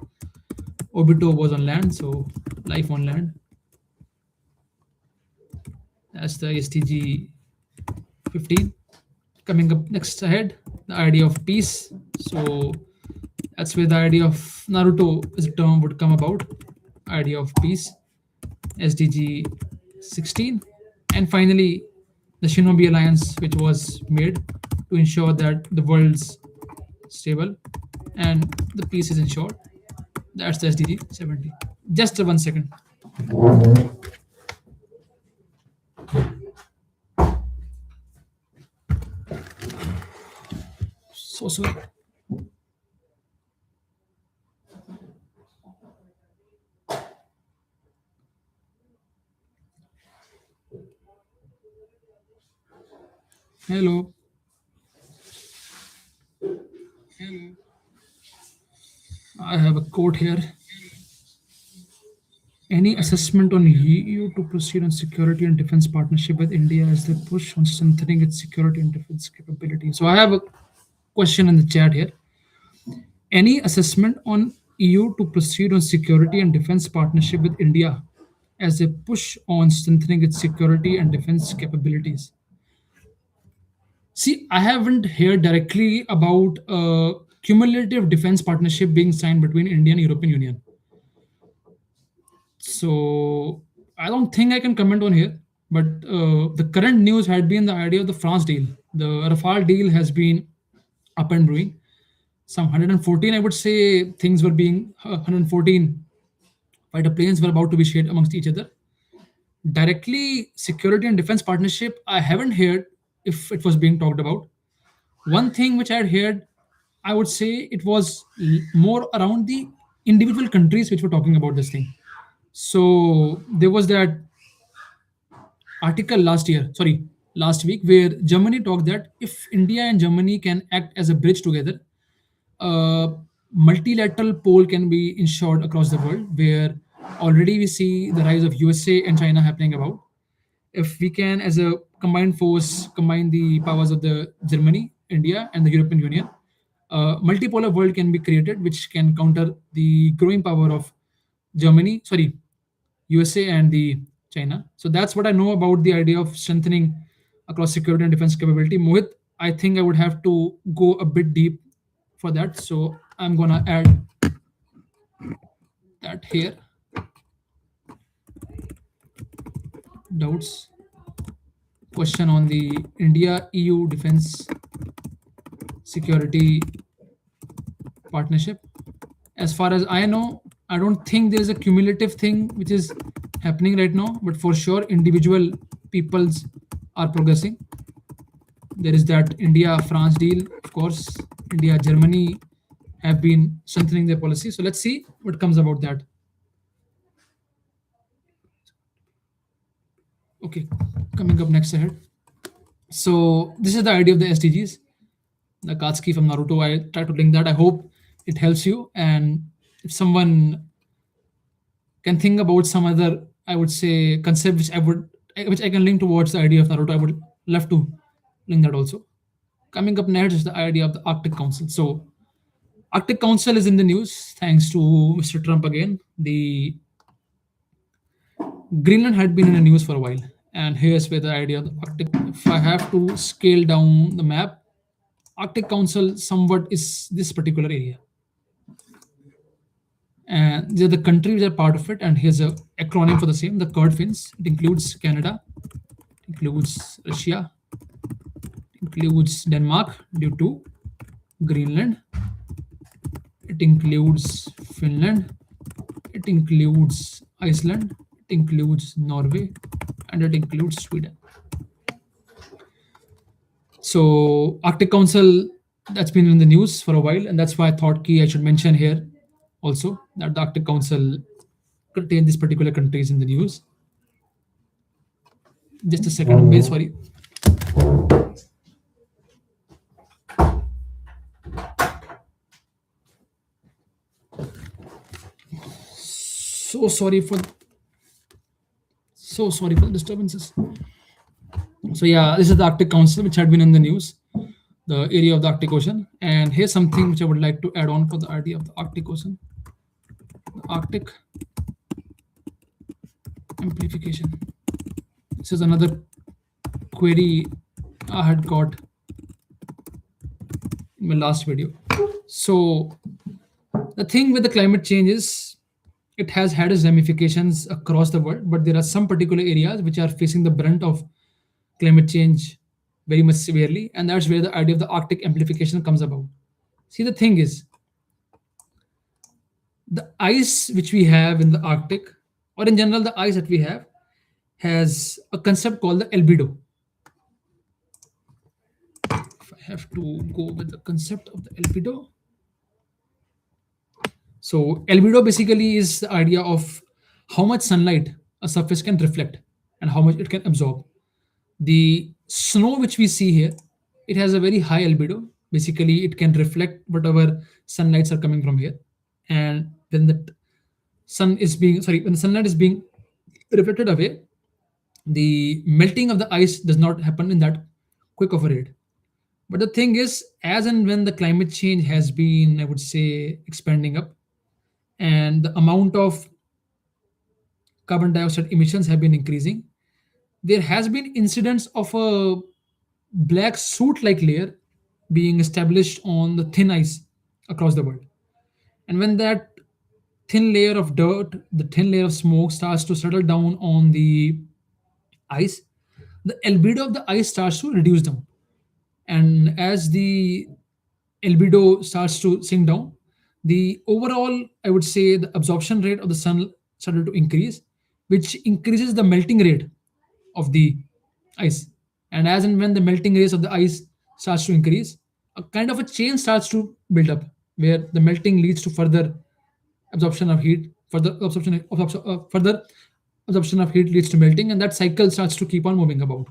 Obito was on land, so life on land. That's the SDG 15. Coming up next ahead, the idea of peace. So that's where the idea of Naruto as a term would come about. Idea of peace, SDG 16. And finally, the Shinobi Alliance, which was made to ensure that the world's stable and the peace is ensured. That's the SDG 70. Just 1 second. So sorry. Hello. I have a quote here. Any assessment on EU to proceed on security and defense partnership with India as they push on strengthening its security and defense capability? So I have a question in the chat here. Any assessment on EU to proceed on security and defense partnership with India as they push on strengthening its security and defense capabilities? See, I haven't heard directly about a cumulative defense partnership being signed between India and European Union. So I don't think I can comment on here. But the current news had been the idea of the France deal. The Rafale deal has been up and brewing. Some 114, I would say, things were being 114 fighter planes were about to be shared amongst each other. Directly, security and defense partnership, I haven't heard if it was being talked about. One thing which I had heard, I would say it was more around the individual countries which were talking about this thing. So there was that article last week, where Germany talked that if India and Germany can act as a bridge together, a multilateral pole can be ensured across the world, where already we see the rise of USA and China happening about. If we can, as a combined force, combine the powers of the Germany, India, and the European Union, a multipolar world can be created, which can counter the growing power of USA and the China. So that's what I know about the idea of strengthening across security and defense capability. Mohit, I think I would have to go a bit deep for that. So I'm gonna add that here. Doubts. Question on the India EU defense security partnership. As far as I know, I don't think there's a cumulative thing which is happening right now, but for sure, individual peoples are progressing. There is that India France deal, of course. India Germany have been strengthening their policy. So let's see what comes about that. Okay, coming up next ahead. So this is the idea of the SDGs, the Katsuki from Naruto. I try to link that. I hope it helps you. And if someone can think about some other, I would say, concept which I can link towards the idea of Naruto, I would love to link that also. Coming up next is the idea of the Arctic Council. So Arctic Council is in the news thanks to Mr. Trump again. The Greenland had been in the news for a while, and here's where the idea of the Arctic. If I have to scale down the map, Arctic Council somewhat is this particular area, and they're the countries that are part of it. And here's a acronym for the same: the Curd Fins. It includes Canada, includes Russia, includes Denmark due to Greenland. It includes Finland. It includes Iceland. It includes Norway, and it includes Sweden. So Arctic Council, that's been in the news for a while, and that's why I thought I should mention here also that the Arctic Council contains these particular countries in the news. Just a second, I'm very sorry. So sorry for the disturbances. So yeah, this is the Arctic Council, which had been in the news, the area of the Arctic Ocean. And here's something which I would like to add on for the idea of the Arctic Ocean. The Arctic amplification. This is another query I had got in my last video. So the thing with the climate change is it has had its ramifications across the world, but there are some particular areas which are facing the brunt of climate change very much severely, and that's where the idea of the Arctic amplification comes about. See, the thing is, the ice which we have in the Arctic, or in general, the ice that we have, has a concept called the albedo. If I have to go with the concept of the albedo, so albedo basically is the idea of how much sunlight a surface can reflect and how much it can absorb. The snow which we see here, it has a very high albedo. Basically, it can reflect whatever sunlights are coming from here. And when when the sunlight is being reflected away, the melting of the ice does not happen in that quick of a rate. But the thing is, as and when the climate change has been, I would say, expanding up, and the amount of carbon dioxide emissions have been increasing, there has been incidents of a black soot-like layer being established on the thin ice across the world. And when that thin layer of dirt, the thin layer of smoke starts to settle down on the ice, the albedo of the ice starts to reduce down. And as the albedo starts to sink down, the overall, I would say, the absorption rate of the sun started to increase, which increases the melting rate of the ice. And as and when the melting rates of the ice starts to increase, a chain starts to build up, where the melting leads to further absorption of heat, Further absorption of heat leads to melting, and that cycle starts to keep on moving about.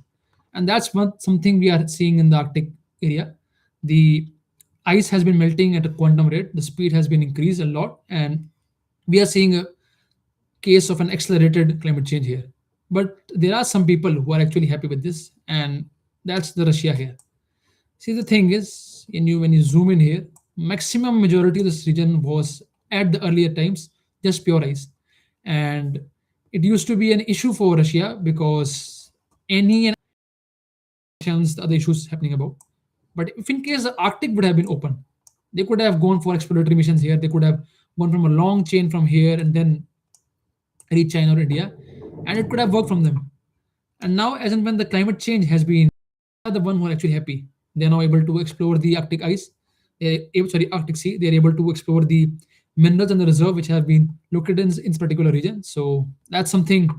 And that's something we are seeing in the Arctic area. The ice has been melting at a quantum rate. The speed has been increased a lot, and we are seeing a case of an accelerated climate change here. But there are some people who are actually happy with this, and that's the Russia here. See, the thing is, when you zoom in here, maximum majority of this region was at the earlier times just pure ice, and it used to be an issue for Russia because any and the other issues happening about. But if in case the Arctic would have been open, they could have gone for exploratory missions here. They could have gone from a long chain from here and then reach China or India, and it could have worked from them. And now, as and when the climate change has been, are the one who are actually happy. They are now able to explore the Arctic ice. Arctic Sea. They are able to explore the minerals and the reserve which have been located in this particular region. So that's something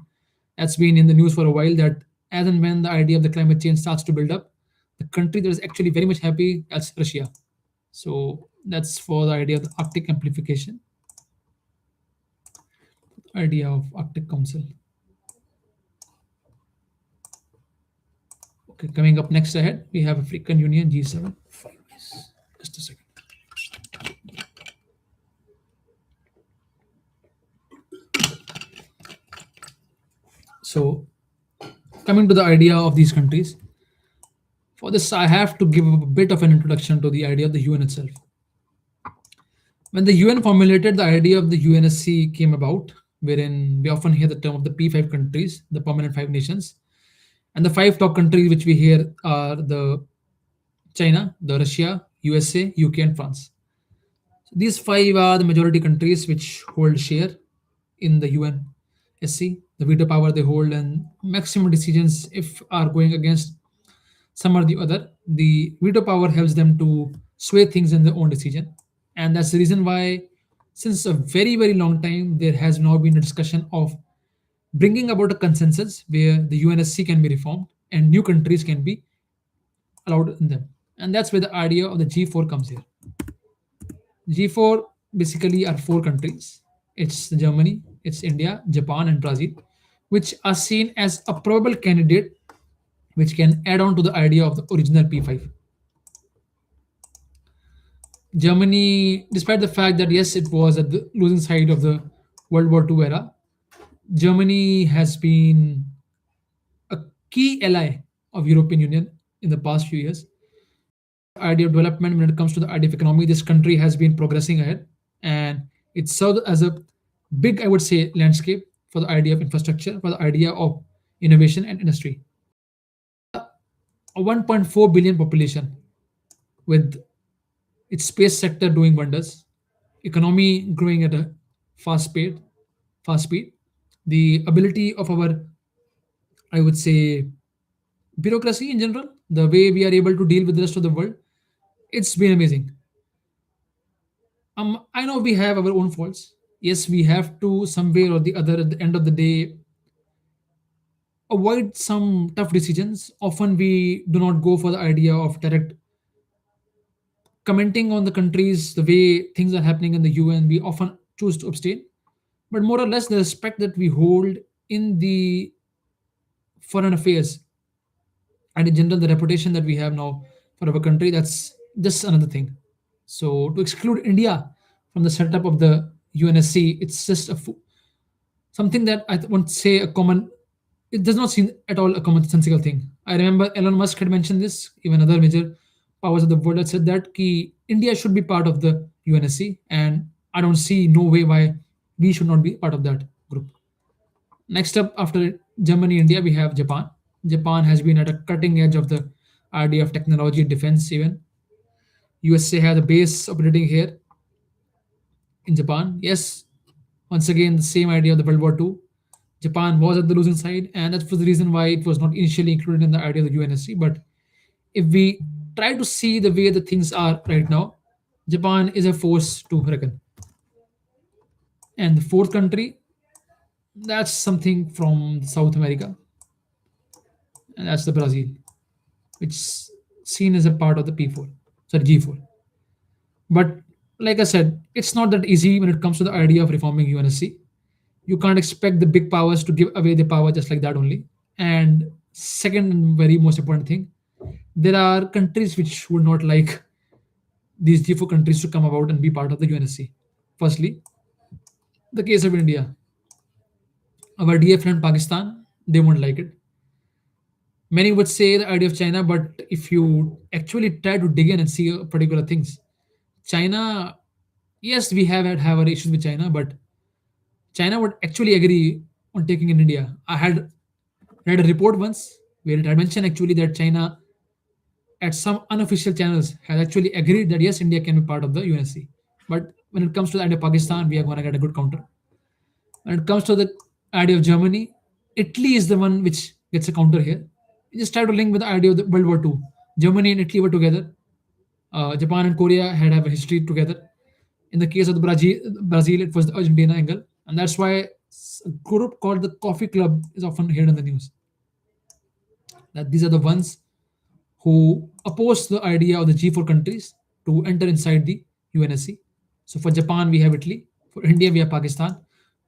that's been in the news for a while. That as and when the idea of the climate change starts to build up, the country that is actually very much happy, that's Russia. So that's for the idea of the Arctic amplification, idea of Arctic Council. Okay, coming up next ahead, we have African Union G7. Just a second. So, coming to the idea of these countries, for this, I have to give a bit of an introduction to the idea of the UN itself. When the UN formulated the idea of the UNSC came about, wherein we often hear the term of the P5 countries, the permanent five nations, and the five top countries which we hear are the China, the Russia, USA, UK, and France. So these five are the majority countries which hold share in the UNSC. The veto power they hold and maximum decisions if are going against some or the other. The veto power helps them to sway things in their own decision, and that's the reason why, since a very very long time, there has now been a discussion of bringing about a consensus where the UNSC can be reformed and new countries can be allowed in them, and that's where the idea of the G4 comes here. G4 basically are four countries. It's Germany, it's India, Japan, and Brazil, which are seen as a probable candidate which can add on to the idea of the original P5. Germany, despite the fact that yes, it was at the losing side of the World War II era, Germany has been a key ally of European Union in the past few years. Idea of development, when it comes to the idea of economy, this country has been progressing ahead, and it served as a big, I would say, landscape for the idea of infrastructure, for the idea of innovation and industry. A 1.4 billion population with its space sector doing wonders, economy growing at a fast speed, the ability of our, I would say, bureaucracy in general, the way we are able to deal with the rest of the world, it's been amazing. I know we have our own faults. Yes, we have to somewhere or the other at the end of the day avoid some tough decisions. Often we do not go for the idea of direct commenting on the countries, the way things are happening in the UN. We often choose to abstain. But more or less, the respect that we hold in the foreign affairs and in general the reputation that we have now for our country, that's just another thing. So to exclude India from the setup of the UNSC, it's just something that won't say a common. It does not seem at all a commonsensical thing. I remember Elon Musk had mentioned this. Even other major powers of the world had said that India should be part of the UNSC, and I don't see no way why we should not be part of that group. Next up, after Germany, India, we have Japan. Japan has been at a cutting edge of the idea of technology defense. Even USA has a base operating here in Japan. Yes, once again, the same idea of the World War II. Japan was at the losing side, and that was the reason why it was not initially included in the idea of the UNSC. But if we try to see the way the things are right now, Japan is a force to reckon. And the fourth country, that's something from South America, and that's the Brazil, which is seen as a part of the P4, sorry, G4. But like I said, it's not that easy when it comes to the idea of reforming UNSC. You can't expect the big powers to give away the power just like that only. And second and very most important thing, there are countries which would not like these G4 countries to come about and be part of the UNSC. Firstly, the case of India, our dear friend Pakistan, they won't like it. Many would say the idea of China, but if you actually try to dig in and see particular things, China, yes, we have our issues with China, but China would actually agree on taking in India. I had read a report once where it had mentioned actually that China, at some unofficial channels, has actually agreed that yes, India can be part of the UNSC. But when it comes to the idea of Pakistan, we are going to get a good counter. When it comes to the idea of Germany, Italy is the one which gets a counter here. You just try to link with the idea of the World War II. Germany and Italy were together. Japan and Korea had have a history together. In the case of the Brazil, it was the Argentina angle, and that's why a group called the Coffee Club is often heard in the news. That these are the ones who oppose the idea of the G4 countries to enter inside the UNSC. So for Japan, we have Italy. For India, we have Pakistan.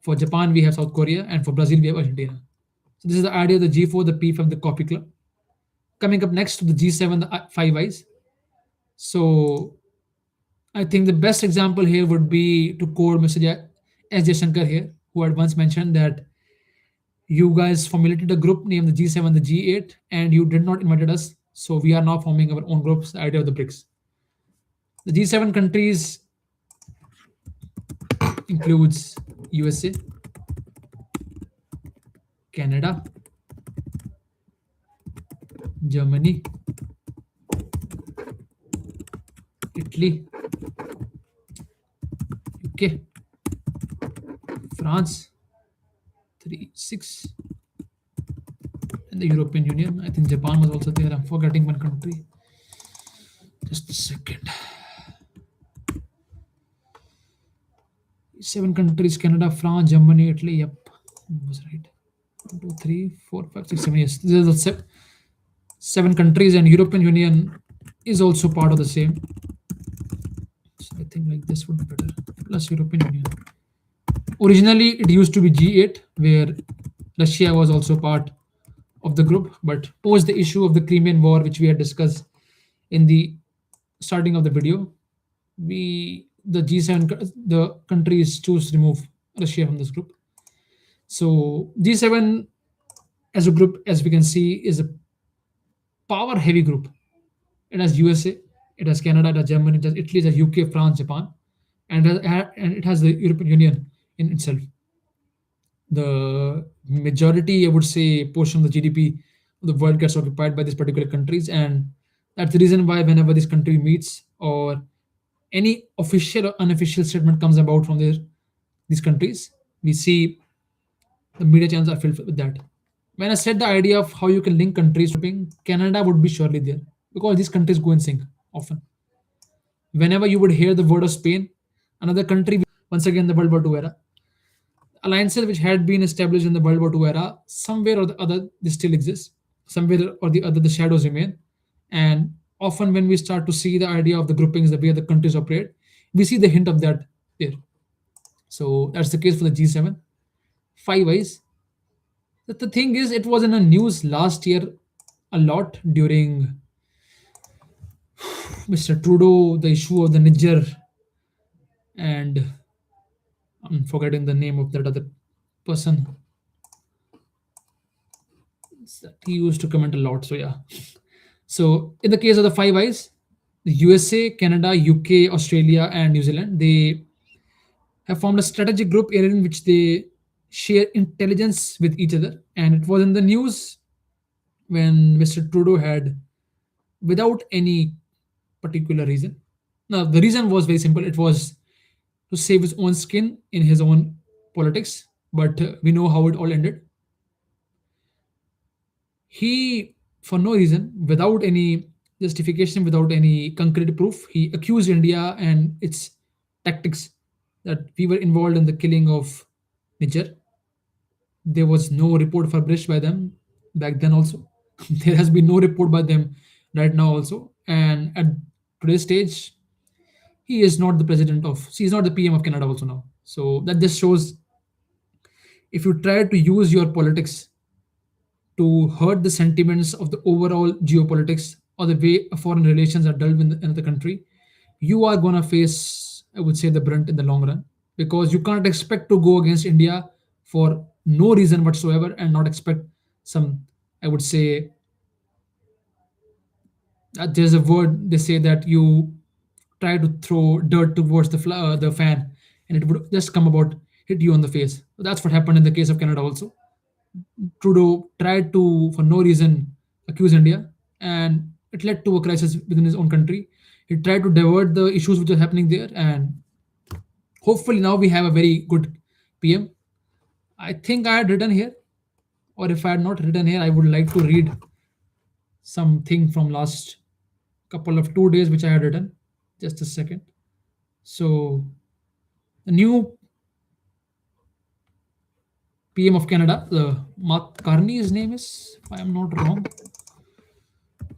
For Japan, we have South Korea. And for Brazil, we have Argentina. So this is the idea of the G4, the P from the Coffee Club. Coming up next to the G7, the Five Eyes. So I think the best example here would be to quote Mr. S. Jaishankar here, who had once mentioned that you guys formulated a group named the G7, the G8, and you did not invite us. So we are now forming our own groups, the idea of the BRICS. The G7 countries includes USA, Canada, Germany, Italy, UK, France, 6, and the European Union. I think Japan was also there. I'm forgetting one country. Just a second. 7 countries: Canada, France, Germany, Italy. Yep, was right. 1, 2, 3, 4, 5, 6, 7. Yes, these are the 7 countries, and European Union is also part of the same. So I think like this would be better. Plus European Union. Originally, it used to be G8, where Russia was also part of the group, but post the issue of the Crimean War, which we had discussed in the starting of the video, the G7 the countries choose to remove Russia from this group. So G7 as a group, as we can see, is a power heavy group. It has USA, it has Canada, it has Germany, it has Italy, it has UK, France, Japan, and it has the European Union in itself. The majority, I would say, portion of the GDP of the world gets occupied by these particular countries, and that's the reason why whenever this country meets or any official or unofficial statement comes about from these countries, we see the media channels are filled with that. When I said the idea of how you can link countries to shopping, Canada would be surely there because these countries go in sync often. Whenever you would hear the word of Spain, another country, once again, the World War II era, alliances which had been established in the World War II era, somewhere or the other, they still exist. Somewhere or the other, the shadows remain. And often, when we start to see the idea of the groupings, the way the countries operate, we see the hint of that there. So that's the case for the G7. Five Eyes. But the thing is, it was in the news last year a lot during Mr. Trudeau, the issue of the Niger, and I'm forgetting the name of that other person. He used to comment a lot. So yeah. So in the case of the Five Eyes, the USA, Canada, UK, Australia, and New Zealand, they have formed a strategic group in which they share intelligence with each other. And it was in the news when Mr. Trudeau had, without any particular reason. Now, the reason was very simple. It was to save his own skin in his own politics. But we know how it all ended. He, for no reason, without any justification, without any concrete proof, he accused India and its tactics that we were involved in the killing of Niger. There was no report published by them back then also. There has been no report by them right now also. And at today's stage, he is not the president of, he is not the PM of Canada also now. So that just shows If you try to use your politics to hurt the sentiments of the overall geopolitics or the way foreign relations are dealt with in another country, you are going to face, I would say, the brunt in the long run, because you can't expect to go against India for no reason whatsoever and not expect some, I would say, there's a word they say that you try to throw dirt towards the fan and it would just come about hit you on the face. That's what happened in the case of Canada also. Trudeau tried to, for no reason, accuse India, and it led to a crisis within his own country. He tried to divert the issues which are happening there, and hopefully now we have a very good PM. I think I had written here, or if I had not written here, I would like to read something from last couple of 2 days which I had written. Just a second. So the new PM of Canada, Mark Carney, his name is, if I am not wrong,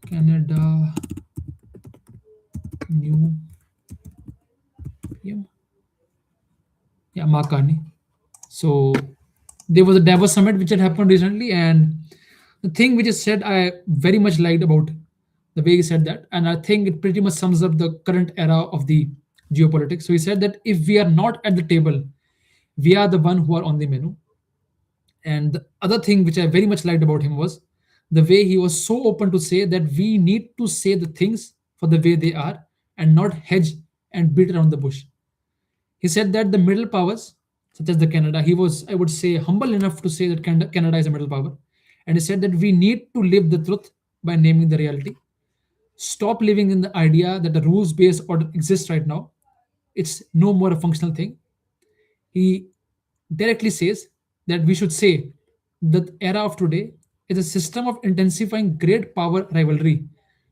Canada new PM. Yeah, Mark Carney. So there was a Davos summit which had happened recently, and the thing which is said I very much liked about the way he said that, and I think it pretty much sums up the current era of the geopolitics. So he said that if we are not at the table, we are the one who are on the menu. And the other thing which I very much liked about him was the way he was so open to say that we need to say the things for the way they are and not hedge and beat around the bush. He said that the middle powers, such as the Canada, he was, I would say, humble enough to say that Canada is a middle power. And he said that we need to live the truth by naming the reality. Stop living in the idea that the rules based order exists right now. It's no more a functional thing. He directly says that we should say that the era of today is a system of intensifying great power rivalry,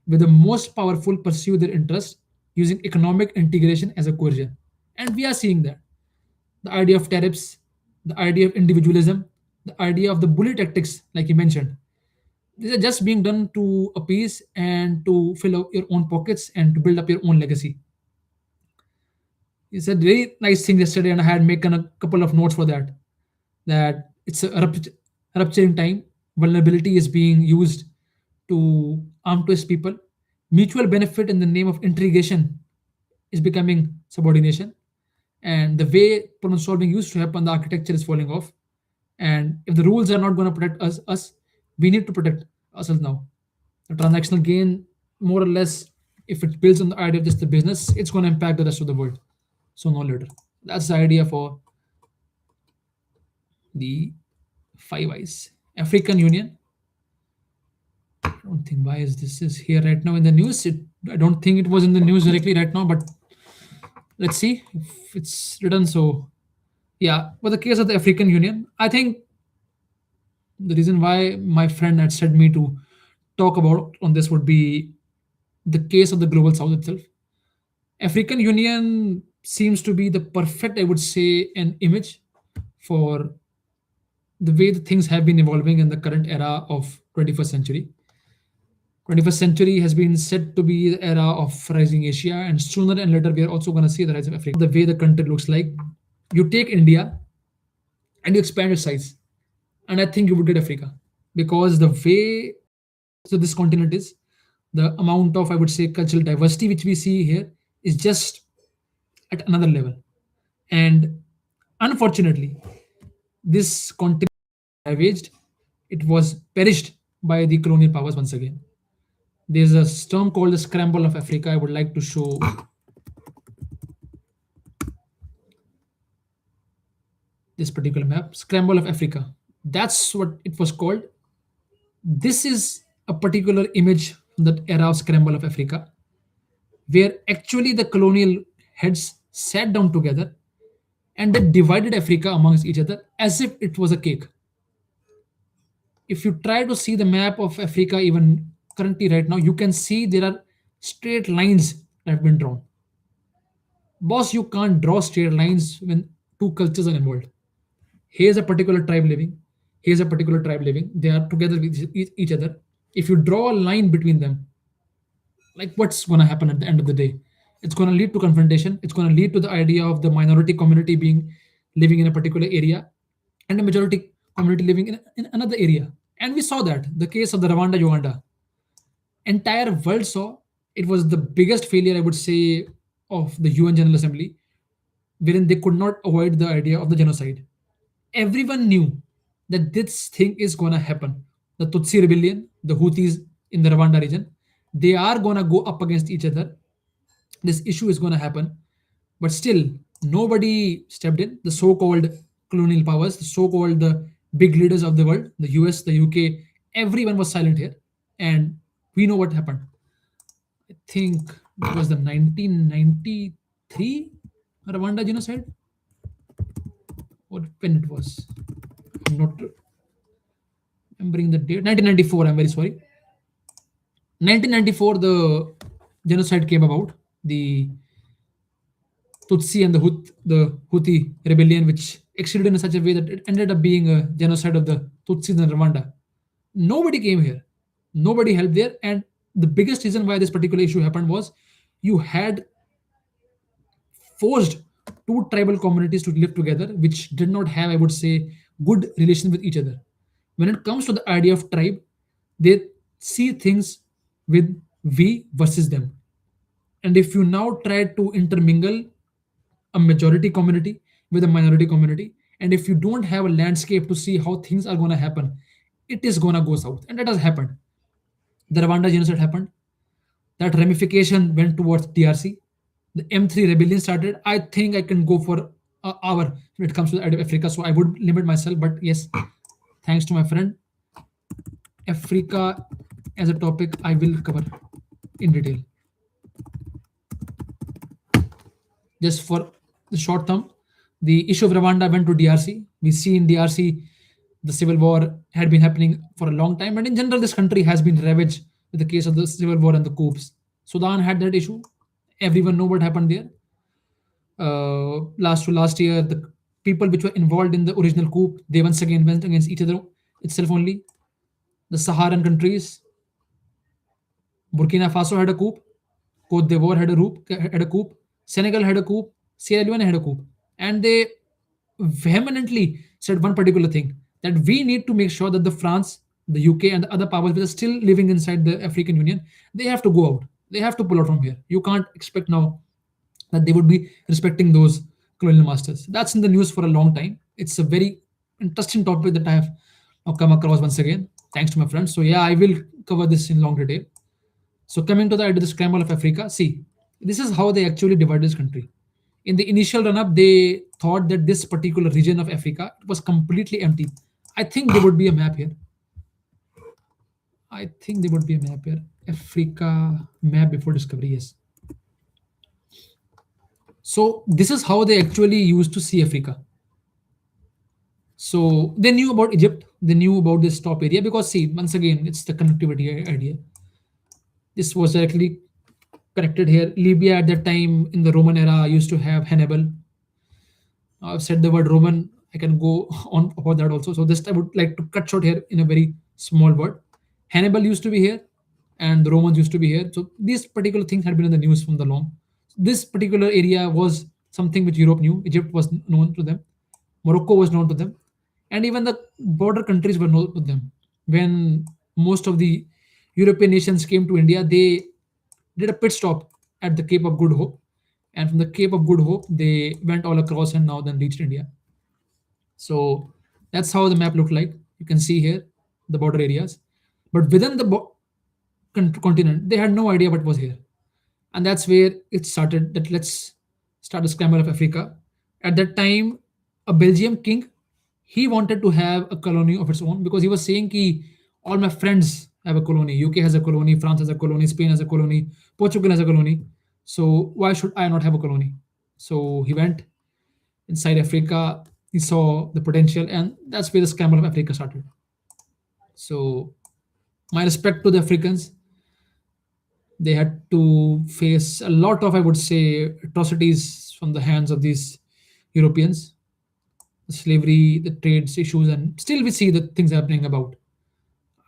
where the most powerful pursue their interests using economic integration as a coercion. And we are seeing that. The idea of tariffs, the idea of individualism, the idea of the bully tactics, like you mentioned, these are just being done to appease and to fill up your own pockets and to build up your own legacy. It's a very nice thing yesterday, and I had making a couple of notes for that. That it's a rupturing time. Vulnerability is being used to arm twist people. Mutual benefit in the name of integration is becoming subordination. And the way problem solving used to happen, the architecture is falling off. And if the rules are not going to protect us, we need to protect ourselves now. The transactional gain, more or less, if it builds on the idea of just the business, it's going to impact the rest of the world. So no later. That's the idea for the Five Eyes. African Union. I don't think why is this is here right now in the news. I don't think it was in the news directly right now, but let's see if it's written. So yeah, for the case of the African Union, I think the reason why my friend had said me to talk about on this would be the case of the global south itself. African Union seems to be the perfect, I would say, an image for the way the things have been evolving in the current era of 21st century. 21st century has been said to be the era of rising Asia, and sooner and later we are also going to see the rise of Africa. The way the country looks like, you take India and you expand its size, and I think you would get Africa, because the way so this continent is, the amount of, I would say, cultural diversity which we see here is just at another level. And unfortunately, this continent ravaged, it was perished by the colonial powers once again. There's a term called the scramble of Africa. I would like to show this particular map, scramble of Africa. That's what it was called. This is a particular image from that era of scramble of Africa, where actually the colonial heads sat down together and they divided Africa amongst each other as if it was a cake. If you try to see the map of Africa, even currently right now, you can see there are straight lines that have been drawn. Boss, you can't draw straight lines when two cultures are involved. Here's a particular tribe living, here's a particular tribe living. They are together with each other. If you draw a line between them, like what's going to happen at the end of the day? It's going to lead to confrontation. It's going to lead to the idea of the minority community being living in a particular area, and a majority community living in another area. And we saw that the case of the Rwanda Uganda entire world saw. It was the biggest failure, I would say, of the UN General Assembly, wherein they could not avoid the idea of the genocide. Everyone knew that this thing is gonna happen. The Tutsi rebellion, the Houthis in the Rwanda region, they are gonna go up against each other. This issue is gonna happen, but still nobody stepped in. The so-called colonial powers, the so-called the big leaders of the world, the US, the UK, everyone was silent here, and we know what happened. I think it was the 1993 Rwanda genocide, or when it was. I'm not remembering the date. 1994. I'm very sorry. 1994, the genocide came about. The Tutsi and the Houthi rebellion, which exceeded in such a way that it ended up being a genocide of the Tutsis in Rwanda. Nobody came here. Nobody helped there. And the biggest reason why this particular issue happened was you had forced two tribal communities to live together, which did not have, I would say, good relations with each other. When it comes to the idea of tribe, they see things with we versus them. And if you now try to intermingle a majority community with a minority community, and if you don't have a landscape to see how things are going to happen, it is going to go south. And that has happened. The Rwanda genocide happened. That ramification went towards DRC. The M3 rebellion started. I think I can go for an hour when it comes to the idea of Africa, so I would limit myself. But yes, thanks to my friend, Africa as a topic, I will cover in detail. Just for the short term, the issue of Rwanda went to DRC. We see in DRC the civil war had been happening for a long time, and in general, this country has been ravaged with the case of the civil war and the coups. Sudan had that issue. Everyone know what happened there. Last year, the people which were involved in the original coup, they once again went against each other itself only. The Saharan countries, Burkina Faso had a coup, Cote d'Ivoire had a coup, Senegal had a coup, Sierra Leone had a coup, and they vehemently said one particular thing, that we need to make sure that the France, the UK, and the other powers which are still living inside the African Union, they have to go out. They have to pull out from here. You can't expect now that they would be respecting those colonial masters. That's in the news for a long time. It's a very interesting topic that I have now come across once again, thanks to my friends. So yeah, I will cover this in long detail. So coming to the idea of the scramble of Africa, see, this is how they actually divided this country. In the initial run-up, they thought that this particular region of Africa was completely empty. I think there would be a map here. I think there would be a map here. Africa map before discovery, yes. So this is how they actually used to see Africa. So they knew about Egypt, they knew about this top area, because see, once again, it's the connectivity idea. This was directly connected here. Libya at that time in the Roman era used to have Hannibal. I've said the word Roman. I can go on about that also. So this I would like to cut short here in a very small word. Hannibal used to be here, and the Romans used to be here. So these particular things had been in the news from the long. This particular area was something which Europe knew. Egypt was known to them. Morocco was known to them, and even the border countries were known to them. When most of the European nations came to India, they did a pit stop at the Cape of Good Hope, and from the Cape of Good Hope, they went all across and now then reached India. So that's how the map looked like. You can see here the border areas, but within the continent, they had no idea what was here, and that's where it started. That let's start a scramble of Africa. At that time, a Belgium king, he wanted to have a colony of its own, because he was saying ki all my friends have a colony. UK has a colony, France has a colony, Spain has a colony, Portugal has a colony. So why should I not have a colony? So he went inside Africa. He saw the potential, and that's where the scramble of Africa started. So my respect to the Africans. They had to face a lot of, I would say, atrocities from the hands of these Europeans, the slavery, the trades issues, and still we see the things happening about.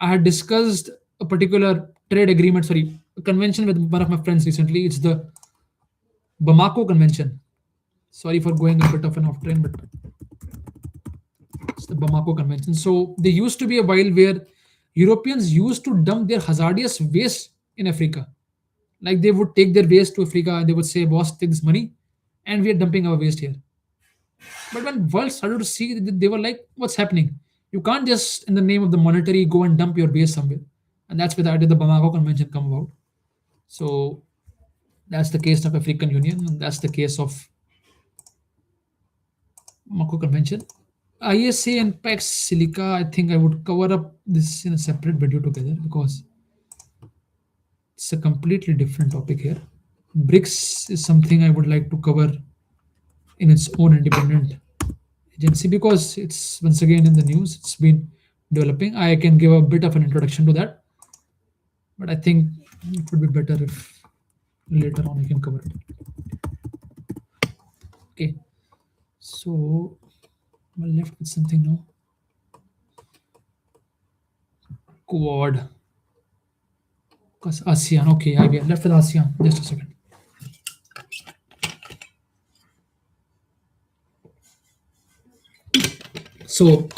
I had discussed a particular trade agreement, sorry, a convention with one of my friends recently. It's the Bamako Convention. Sorry for going a bit of an off train, but It's the Bamako Convention. So there used to be a while where Europeans used to dump their hazardous waste in Africa. Like they would take their waste to Africa and they would say, "Boss, take this money, and we are dumping our waste here." But when world started to see, they were like, "What's happening? You can't just, in the name of the monetary, go and dump your waste somewhere." And that's where the idea of the Bamako Convention come about. So that's the case of African Union, and that's the case of Bamako Convention. ISA and Pax Silica, I think I would cover up this in a separate video together because it's a completely different topic here. BRICS is something I would like to cover in its own independent agency because it's once again in the news. It's been developing. I can give a bit of an introduction to that, but I think it would be better if later on I can cover it. Okay, so we're left with something now. Quad. Because ASEAN. Okay, I we are left with ASEAN. Just a second. So,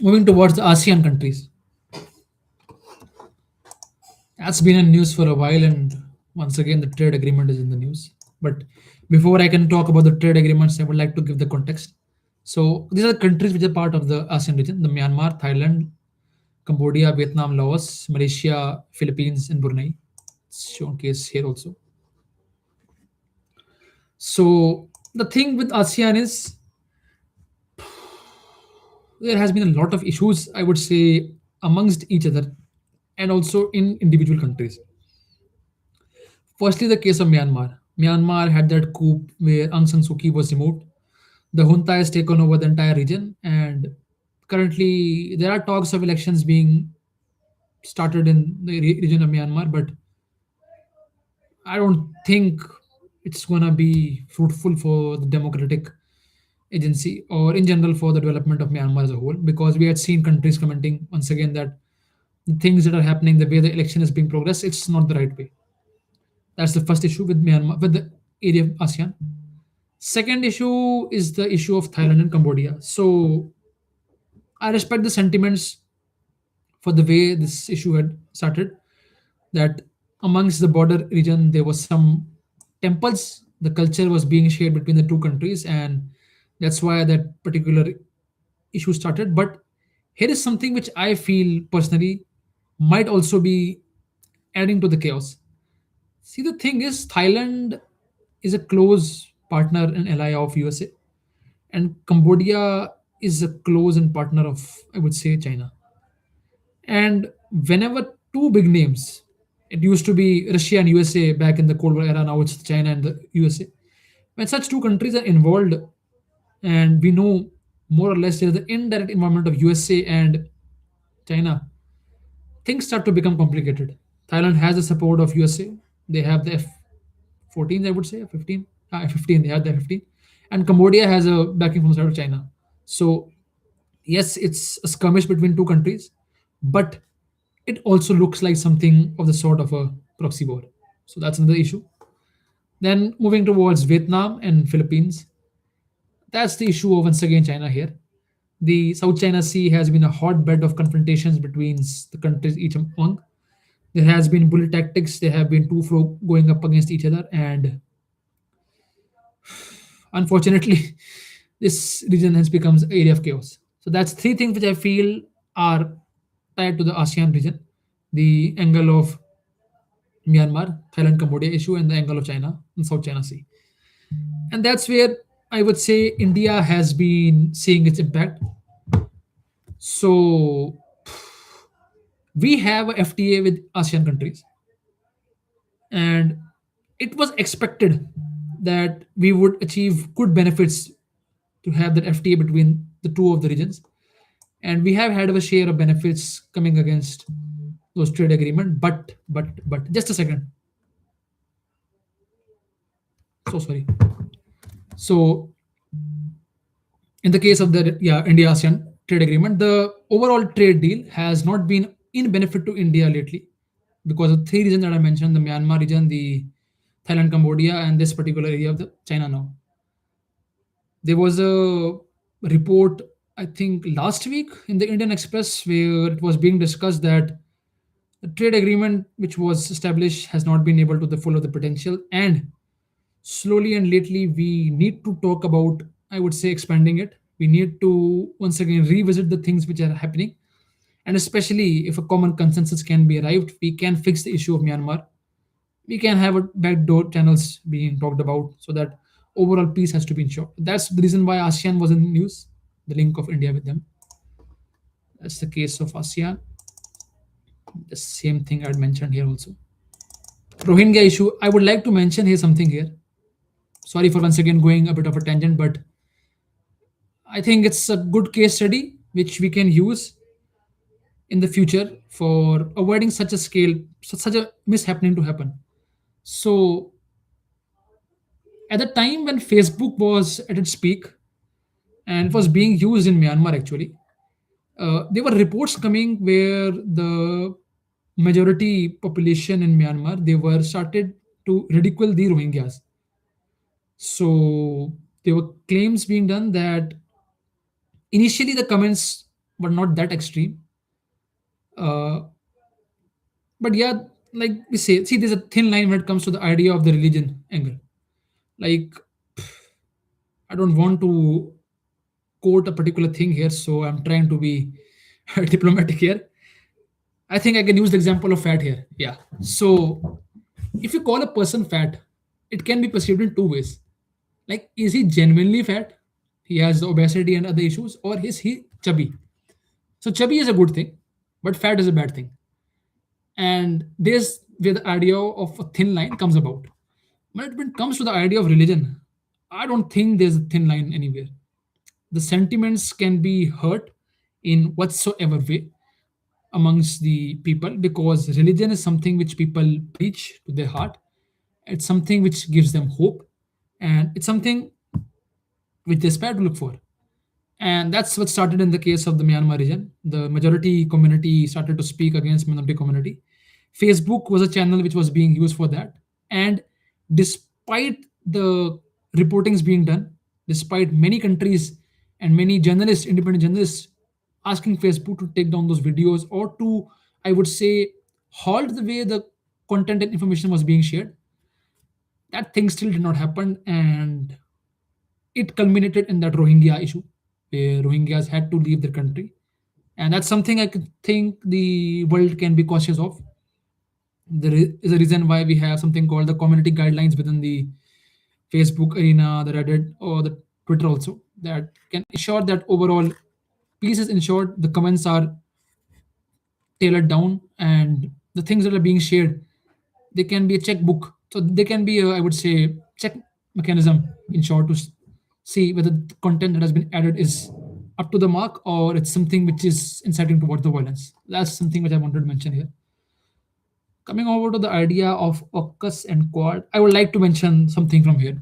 moving towards the ASEAN countries, that's been in news for a while, and once again, the trade agreement is in the news. But before I can talk about the trade agreements, I would like to give the context. So, these are the countries which are part of the ASEAN region: the Myanmar, Thailand, Cambodia, Vietnam, Laos, Malaysia, Philippines, and Brunei. It's shown case here also. So, the thing with ASEAN is there has been a lot of issues, I would say, amongst each other and also in individual countries. Firstly, the case of Myanmar. Myanmar had that coup where Aung San Suu Kyi was removed. The junta has taken over the entire region, and currently there are talks of elections being started in the region of Myanmar, but I don't think it's gonna be fruitful for the democratic agency or in general for the development of Myanmar as a whole, because we had seen countries commenting once again that the things that are happening, the way the election is being progressed, it's not the right way. That's the first issue with Myanmar, with the area of ASEAN. Second issue is the issue of Thailand and Cambodia. So I respect the sentiments for the way this issue had started. That amongst the border region there was some temples. The culture was being shared between the two countries, and that's why that particular issue started. But here is something which I feel personally might also be adding to the chaos. See, the thing is, Thailand is a close partner and ally of USA, and Cambodia is a close and partner of, I would say, China. And whenever two big names, it used to be Russia and USA back in the Cold War era, now it's China and the USA. When such two countries are involved, and we know more or less there is the indirect involvement of USA and China, things start to become complicated. Thailand has the support of USA. They have the F-14, I would say, 15. F-15, they have the F-15. And Cambodia has a backing from the side of China. So, yes, it's a skirmish between two countries, but it also looks like something of the sort of a proxy war. So that's another issue. Then moving towards Vietnam and Philippines, that's the issue of once again China here. The South China Sea has been a hotbed of confrontations between the countries each among. There has been bullet tactics. There have been two folk going up against each other, and unfortunately, this region has become an area of chaos. So that's three things which I feel are tied to the ASEAN region: the angle of Myanmar, Thailand, Cambodia issue, and the angle of China and South China Sea. And that's where I would say India has been seeing its impact. So we have a FTA with ASEAN countries, and it was expected that we would achieve good benefits to have that FTA between the two of the regions, and we have had a share of benefits coming against those trade agreement. But just a second. So sorry. So in the case of the India ASEAN trade agreement, the overall trade deal has not been in benefit to India lately because of three reasons that I mentioned: the Myanmar region, the Thailand, Cambodia, and this particular area of the China now. There was a report I think last week in the Indian Express, where it was being discussed that the trade agreement which was established has not been able to the full of the potential, and slowly and lately we need to talk about, I would say, expanding it. We need to once again revisit the things which are happening, and especially if a common consensus can be arrived, we can fix the issue of Myanmar. We can have a backdoor channels being talked about so that overall peace has to be ensured. That's the reason why ASEAN was in the news, the link of India with them. That's the case of ASEAN. The same thing I'd mentioned here also. Rohingya issue. I would like to mention here something here. Sorry for once again going a bit of a tangent, but I think it's a good case study which we can use in the future for avoiding such a scale, such a mishappening to happen. So at the time when Facebook was at its peak and it was being used in Myanmar actually, there were reports coming where the majority population in Myanmar, they were started to ridicule the Rohingyas. So there were claims being done that initially the comments were not that extreme, uh, but yeah, like we say, see, there's a thin line when it comes to the idea of the religion angle. Like, I don't want to quote a particular thing here, so I'm trying to be diplomatic here. I think I can use the example of fat here. Yeah. So if you call a person fat, it can be perceived in two ways. Like, is he genuinely fat? He has obesity and other issues, or is he chubby? So chubby is a good thing, but fat is a bad thing. And this where the idea of a thin line comes about. When it comes to the idea of religion, I don't think there's a thin line anywhere. The sentiments can be hurt in whatsoever way amongst the people, because religion is something which people preach to their heart. It's something which gives them hope, and it's something which they aspire to look for. And that's what started in the case of the Myanmar region. The majority community started to speak against minority community. Facebook was a channel which was being used for that. And despite the reportings being done, despite many countries and many journalists, independent journalists, asking Facebook to take down those videos or to, I would say, halt the way the content and information was being shared, that thing still did not happen. And it culminated in that Rohingya issue, where Rohingyas had to leave their country. And that's something I could think the world can be cautious of. There is a reason why we have something called the community guidelines within the Facebook arena, the Reddit, or the Twitter also, that can ensure that overall peace is ensured, the comments are tailored down, and the things that are being shared, they can be a checkbook. So they can be a, I would say, check mechanism in short to see whether the content that has been added is up to the mark or it's something which is inciting towards the violence. That's something which I wanted to mention here. Coming over to the idea of AUKUS and Quad, I would like to mention something from here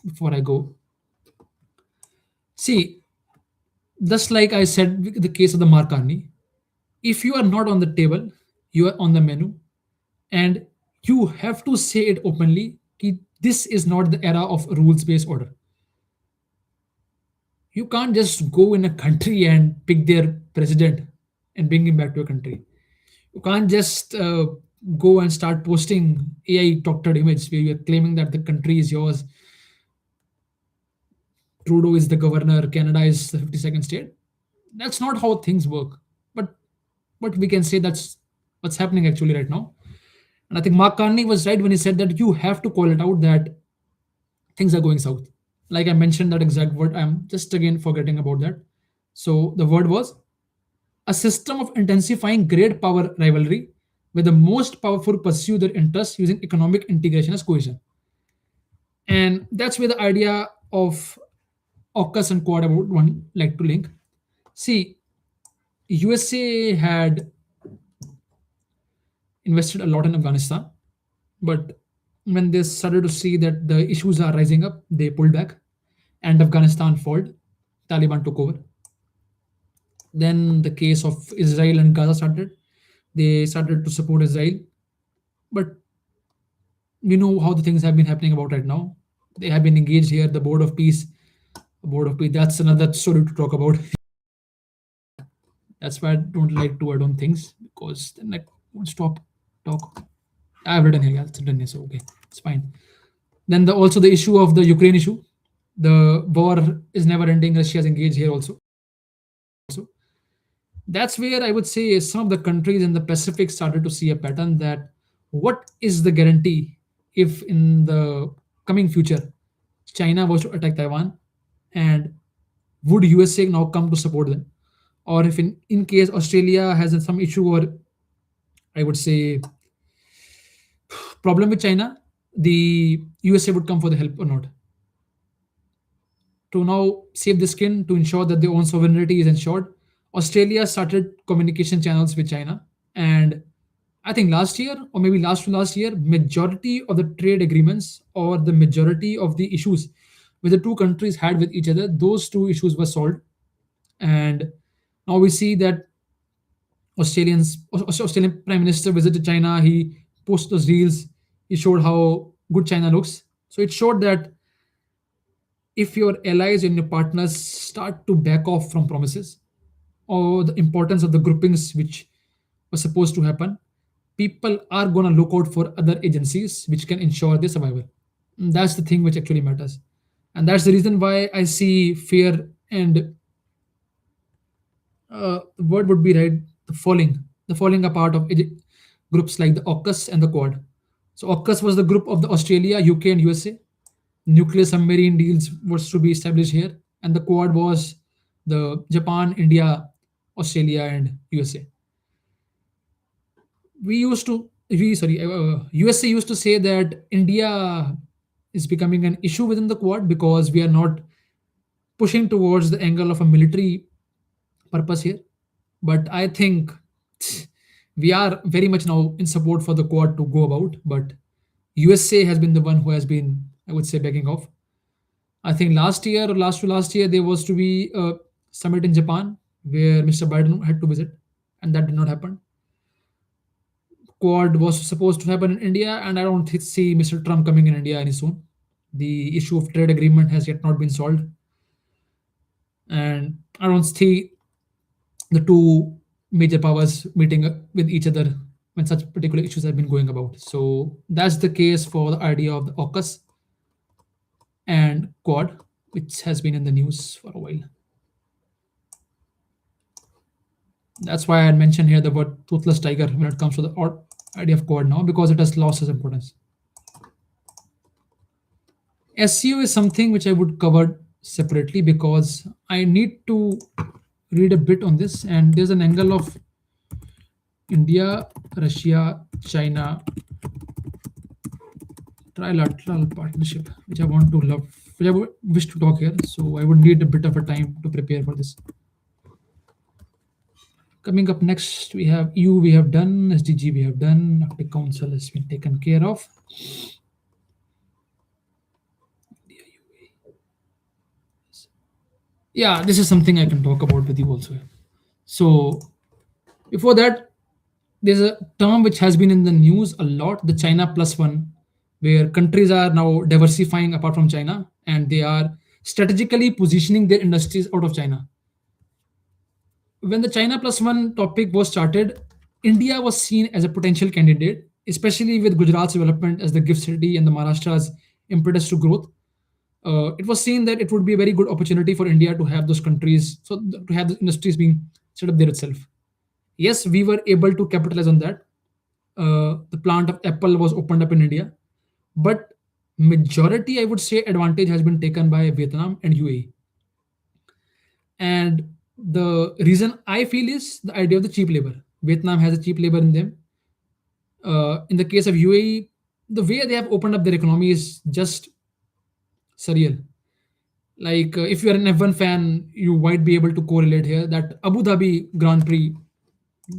before I go. See, just like I said, the case of the Mark Carney, if you are not on the table, you are on the menu, and you have to say it openly. This is not the era of rules-based order. You can't just go in a country and pick their president and bring him back to a country. You can't just go and start posting AI doctored image where you're claiming that the country is yours. Trudeau is the governor, Canada is the 52nd state. That's not how things work. But we can say that's what's happening actually right now. And I think Mark Carney was right when he said that you have to call it out that things are going south. Like I mentioned that exact word, I'm just again forgetting about that. So the word was a system of intensifying great power rivalry where the most powerful pursue their interests using economic integration as cohesion. And that's where the idea of AUKUS and Quad I would one like to link. See, USA had invested a lot in Afghanistan, but when they started to see that the issues are rising up, they pulled back and Afghanistan folded. Taliban took over. Then the case of Israel and Gaza started. They started to support Israel, but we know how the things have been happening about right now. They have been engaged here. The Board of Peace board of peace. That's another story to talk about. That's why I don't like to add on things because then I won't stop talk. I've written here, yeah, it's written here, so okay, it's fine. Then also the issue of the Ukraine issue. The war is never ending. Russia is engaged here also. That's where I would say some of the countries in the Pacific started to see a pattern that what is the guarantee if in the coming future China was to attack Taiwan, and would USA now come to support them? Or if in case Australia has some issue or I would say problem with China, the USA would come for the help or not. To now save the skin to ensure that their own sovereignty is ensured, Australia started communication channels with China. And I think last year or maybe last to last year, majority of the trade agreements or the majority of the issues which the two countries had with each other, those two issues were solved. And now we see that Australian Prime Minister visited China. He posted those reels. He showed how good China looks. So it showed that if your allies and your partners start to back off from promises or the importance of the groupings which was supposed to happen, people are going to look out for other agencies which can ensure their survival. And that's the thing which actually matters. And that's the reason why I see fear and the word would be right, the falling apart of groups like the AUKUS and the Quad. So AUKUS was the group of the Australia, UK, and USA. Nuclear submarine deals was to be established here, and the Quad was the Japan, India, Australia, and USA. USA used to say that India is becoming an issue within the Quad because we are not pushing towards the angle of a military purpose here. But I think we are very much now in support for the Quad to go about. But USA has been the one who has been, I would say, backing off. I think last year or last to last year, there was to be a summit in Japan where Mr. Biden had to visit, and that did not happen. Quad was supposed to happen in India, and I don't see Mr. Trump coming in India any soon. The issue of trade agreement has yet not been solved, and I don't see the two major powers meeting with each other when such particular issues have been going about. So that's the case for the idea of the AUKUS and Quad, which has been in the news for a while. That's why I had mentioned here the word toothless tiger when it comes to the idea of Quad now, because it has lost its importance. SEO is something which I would cover separately because I need to read a bit on this, and there's an angle of India, Russia, China trilateral partnership, which I want to love, which I wish to talk here. So I would need a bit of a time to prepare for this. Coming up next, we have EU, we have done, SDG, we have done, Arctic Council has been taken care of. Yeah, this is something I can talk about with you also. So before that, there's a term which has been in the news a lot, the China plus one, where countries are now diversifying apart from China and they are strategically positioning their industries out of China. When the China plus one topic was started, India was seen as a potential candidate, especially with Gujarat's development as the gift city and the Maharashtra's impetus to growth. It was seen that it would be a very good opportunity for India to have those countries, so to have the industries being set up there itself. Yes, we were able to capitalize on that. The plant of Apple was opened up in India, but majority, I would say, advantage has been taken by Vietnam and UAE. And the reason I feel is the idea of the cheap labor. Vietnam has a cheap labor in them. In the case of UAE, the way they have opened up their economy is just surreal. Like if you are an F1 fan, you might be able to correlate here that Abu Dhabi Grand Prix.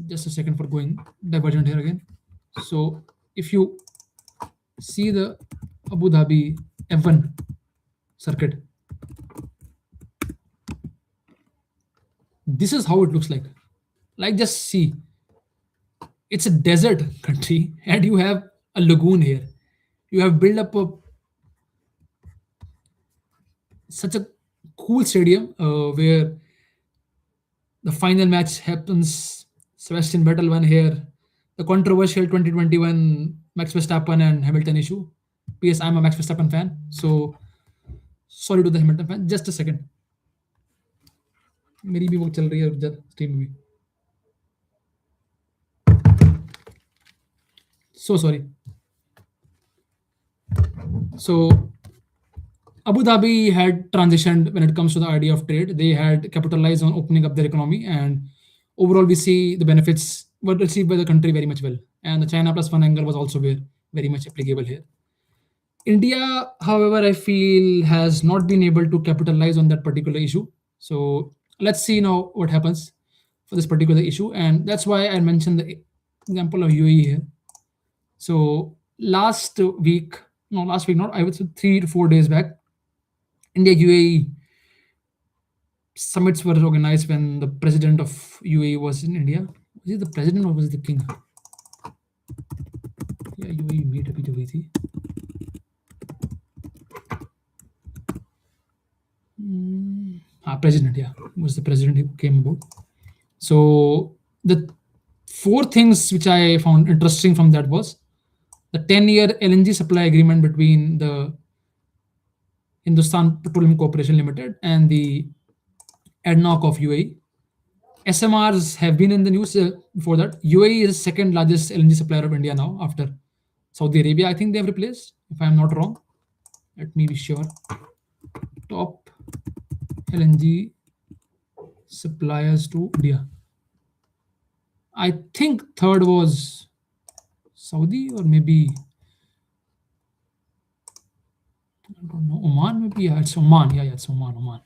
Just a second for going divergent here again. So if you see the Abu Dhabi F1 circuit, this is how it looks like. Like just see, it's a desert country, and you have a lagoon here. You have built up such a cool stadium where the final match happens. Sebastian Vettel won here. The controversial 2021 Max Verstappen and Hamilton issue. P.S. I'm a Max Verstappen fan, so sorry to the Hamilton fan. Just a second. मेरी भी वो चल रही है उधर stream में. So sorry. So Abu Dhabi had transitioned when it comes to the idea of trade. They had capitalized on opening up their economy, and overall, we see the benefits were received by the country very much well. And the China plus one angle was also very much applicable here. India, however, I feel has not been able to capitalize on that particular issue. So let's see now what happens for this particular issue, and that's why I mentioned the example of UAE here. So last week, not I would say 3 to 4 days back, India UAE summits were organized when the president of UAE was in India. Was he the president or was he the king? Yeah, UAE meet अभी जो हुई थी. President, yeah, was the president who came about. So the four things which I found interesting from that was the 10-year LNG supply agreement between the Hindustan Petroleum Corporation Limited and the ADNOC of UAE. SMRs have been in the news before that. UAE is the second largest LNG supplier of India now after Saudi Arabia. I think they have replaced, if I'm not wrong. Let me be sure. Top LNG suppliers to India. I think third was Saudi or maybe I don't know, Oman maybe. Yeah, it's Oman. Yeah, it's Oman.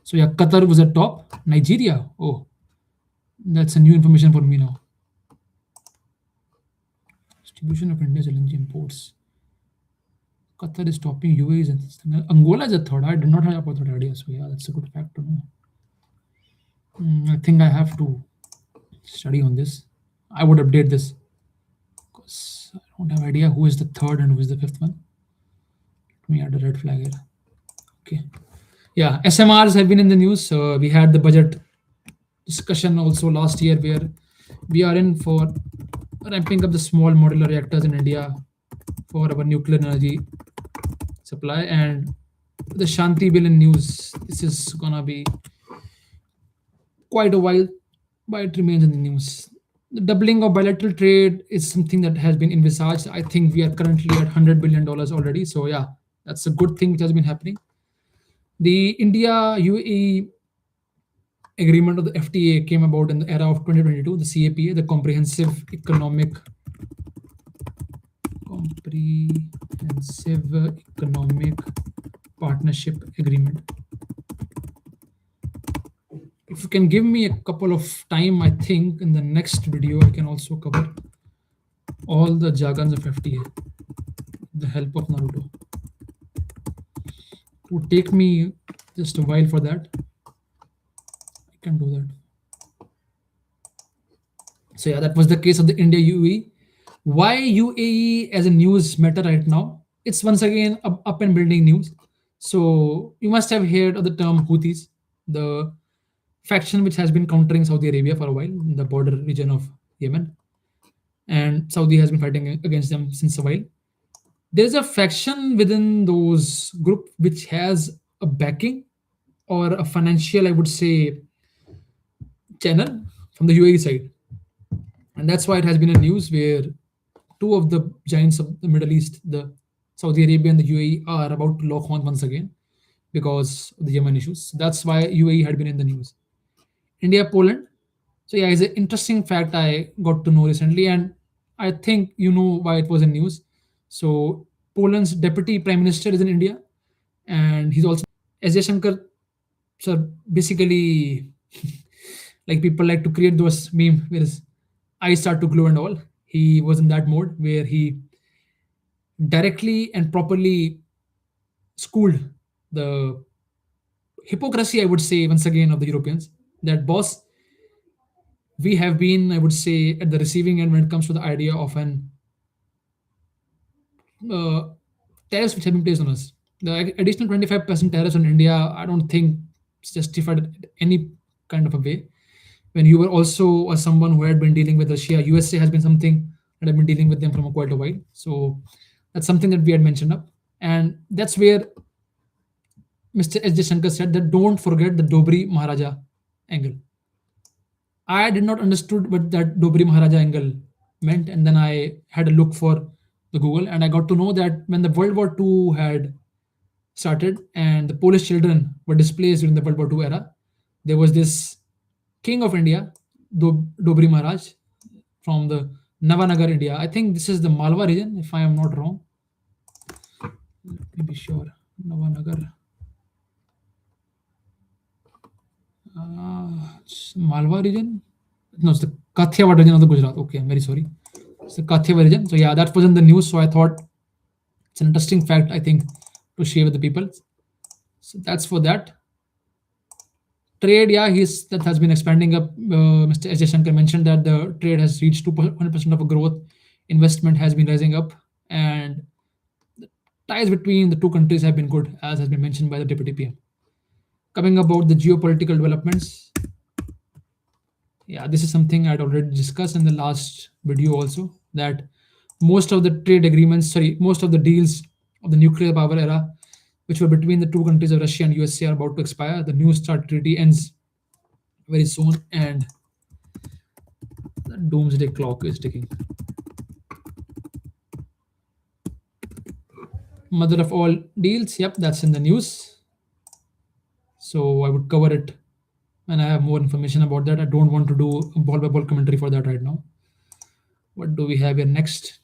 So yeah, Qatar was at top. Nigeria. Oh, that's a new information for me now. Distribution of India's LNG imports. Qatar is topping UAE. Angola is a third. I did not have about that idea. So yeah, that's a good fact to know. I think I have to study on this. I would update this because I don't have idea who is the third and who is the fifth one. Let me add a red flag here. Okay. Yeah, SMRs have been in the news. We had the budget discussion also last year where we are in for ramping up the small modular reactors in India for our nuclear energy supply, and the Shanti bill in news. This is gonna be quite a while, but it remains in the news. The doubling of bilateral trade is something that has been envisaged. I think we are currently at $100 billion already. So yeah, that's a good thing which has been happening. The India UAE agreement of the FTA came about in the era of 2022, the CAPA, the Comprehensive Economic Partnership Agreement. If you can give me a couple of time, I think in the next video I can also cover all the jargons of FTA with the help of Naruto. It would take me just a while for that. I can do that. So yeah, that was the case of the India UAE. Why UAE as a news matter right now? It's once again up and building news. So you must have heard of the term Houthis, the faction which has been countering Saudi Arabia for a while in the border region of Yemen. And Saudi has been fighting against them since a while. There's a faction within those group which has a backing or a financial, I would say, channel from the UAE side. And that's why it has been a news where two of the giants of the Middle East, the Saudi Arabia and the UAE, are about to lock on once again because of the Yemen issues. That's why UAE had been in the news. India, Poland. So yeah, it's an interesting fact I got to know recently, and I think you know why it was in news. So Poland's deputy prime minister is in India, and he's also S. Shankar. So basically, like people like to create those meme where his eyes start to glow and all. He was in that mode where he directly and properly schooled the hypocrisy, I would say, once again, of the Europeans. That boss, we have been, I would say, at the receiving end when it comes to the idea of an tariffs which have been placed on us. The additional 25% tariffs on India, I don't think it's justified in any kind of a way. When you were also someone who had been dealing with Russia, USA has been something that I've been dealing with them from quite a while. So that's something that we had mentioned up. And that's where Mr. S. J. Shankar said that don't forget the Dobri Maharaja angle. I did not understood what that Dobri Maharaja angle meant, and then I had a look for the Google, and I got to know that when the World War II had started and the Polish children were displaced during the World War II era, there was this king of India, Dobri Maharaj, from the Navanagar, India. I think this is the Malwa region, if I am not wrong. Let me be sure. Navanagar. It's Malwa region? No, it's the Kathiawar region of the Gujarat. Okay, I'm very sorry. It's the Kathiawar region. So yeah, that was in the news. So I thought it's an interesting fact, I think, to share with the people. So that's for that. Trade, yeah, he's that has been expanding up. Mr. S. Shankar mentioned that the trade has reached 200% of a growth. Investment has been rising up, and ties between the two countries have been good, as has been mentioned by the Deputy PM. Coming about the geopolitical developments, yeah, this is something I'd already discussed in the last video also, that most of the trade agreements, sorry, most of the deals of the nuclear power era, which were between the two countries of Russia and USA, are about to expire. The New START treaty ends very soon, and the doomsday clock is ticking. Mother of all deals, yep, that's in the news. So I would cover it when I have more information about that. I don't want to do a ball by ball commentary for that right now. What do we have here next?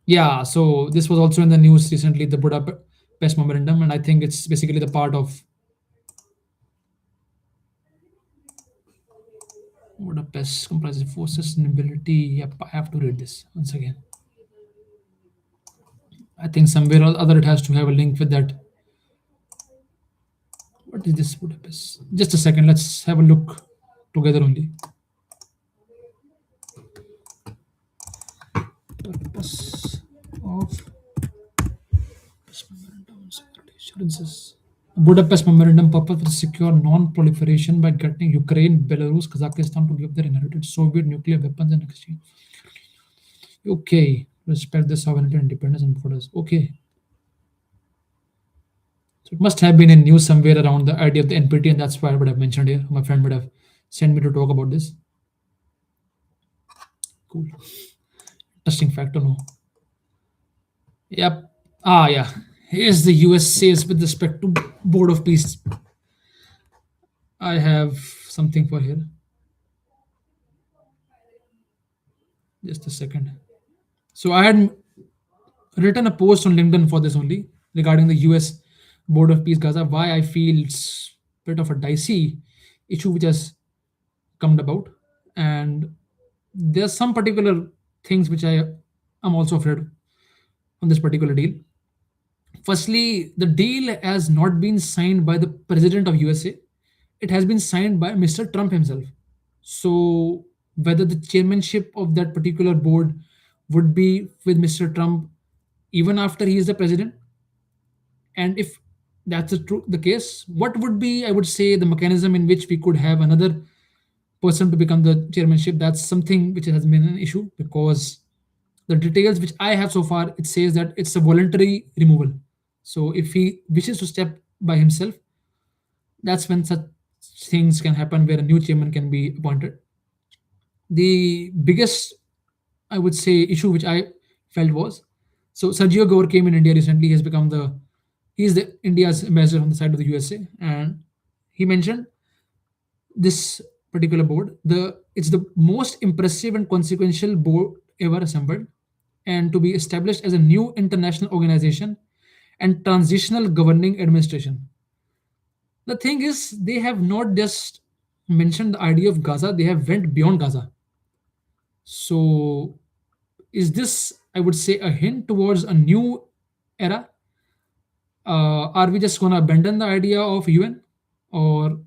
Yeah, so this was also in the news recently, the Budapest Memorandum, and I think it's basically the part of Budapest comprises for sustainability. Yep, I have to read this once again. I think somewhere or other it has to have a link with that. What is this Budapest? Just a second, let's have a look together only. Purpose of assurances. Budapest Memorandum purpose was to secure non-proliferation by getting Ukraine, Belarus, Kazakhstan to give their inherited Soviet nuclear weapons in exchange. Okay, respect the sovereignty, independence, and borders. Okay, so it must have been in news somewhere around the idea of the NPT, and that's why I would have mentioned here. My friend would have sent me to talk about this. Cool, interesting fact to know. Yep. Ah, yeah. Here's the USA's with respect to Board of Peace. I have something for here. Just a second. So I had written a post on LinkedIn for this only regarding the US Board of Peace Gaza. Why I feel it's a bit of a dicey issue which has come about, and there's some particular things which I am also afraid on this particular deal. Firstly, the deal has not been signed by the president of USA. It has been signed by Mr. Trump himself. So whether the chairmanship of that particular board would be with Mr. Trump even after he is the president, and if that's the case, what would be, I would say, the mechanism in which we could have another person to become the chairmanship? That's something which has been an issue, because the details which I have so far, it says that it's a voluntary removal. So if he wishes to step by himself, that's when such things can happen where a new chairman can be appointed. The biggest, I would say, issue which I felt was, so Sergio Gore came in India recently. He has become he's the India's ambassador on the side of the USA, and he mentioned this particular board. It's the most impressive and consequential board ever assembled, and to be established as a new international organization and transitional governing administration. The thing is, they have not just mentioned the idea of Gaza; they have went beyond Gaza. So, is this, I would say, a hint towards a new era? Are we just going to abandon the idea of UN, or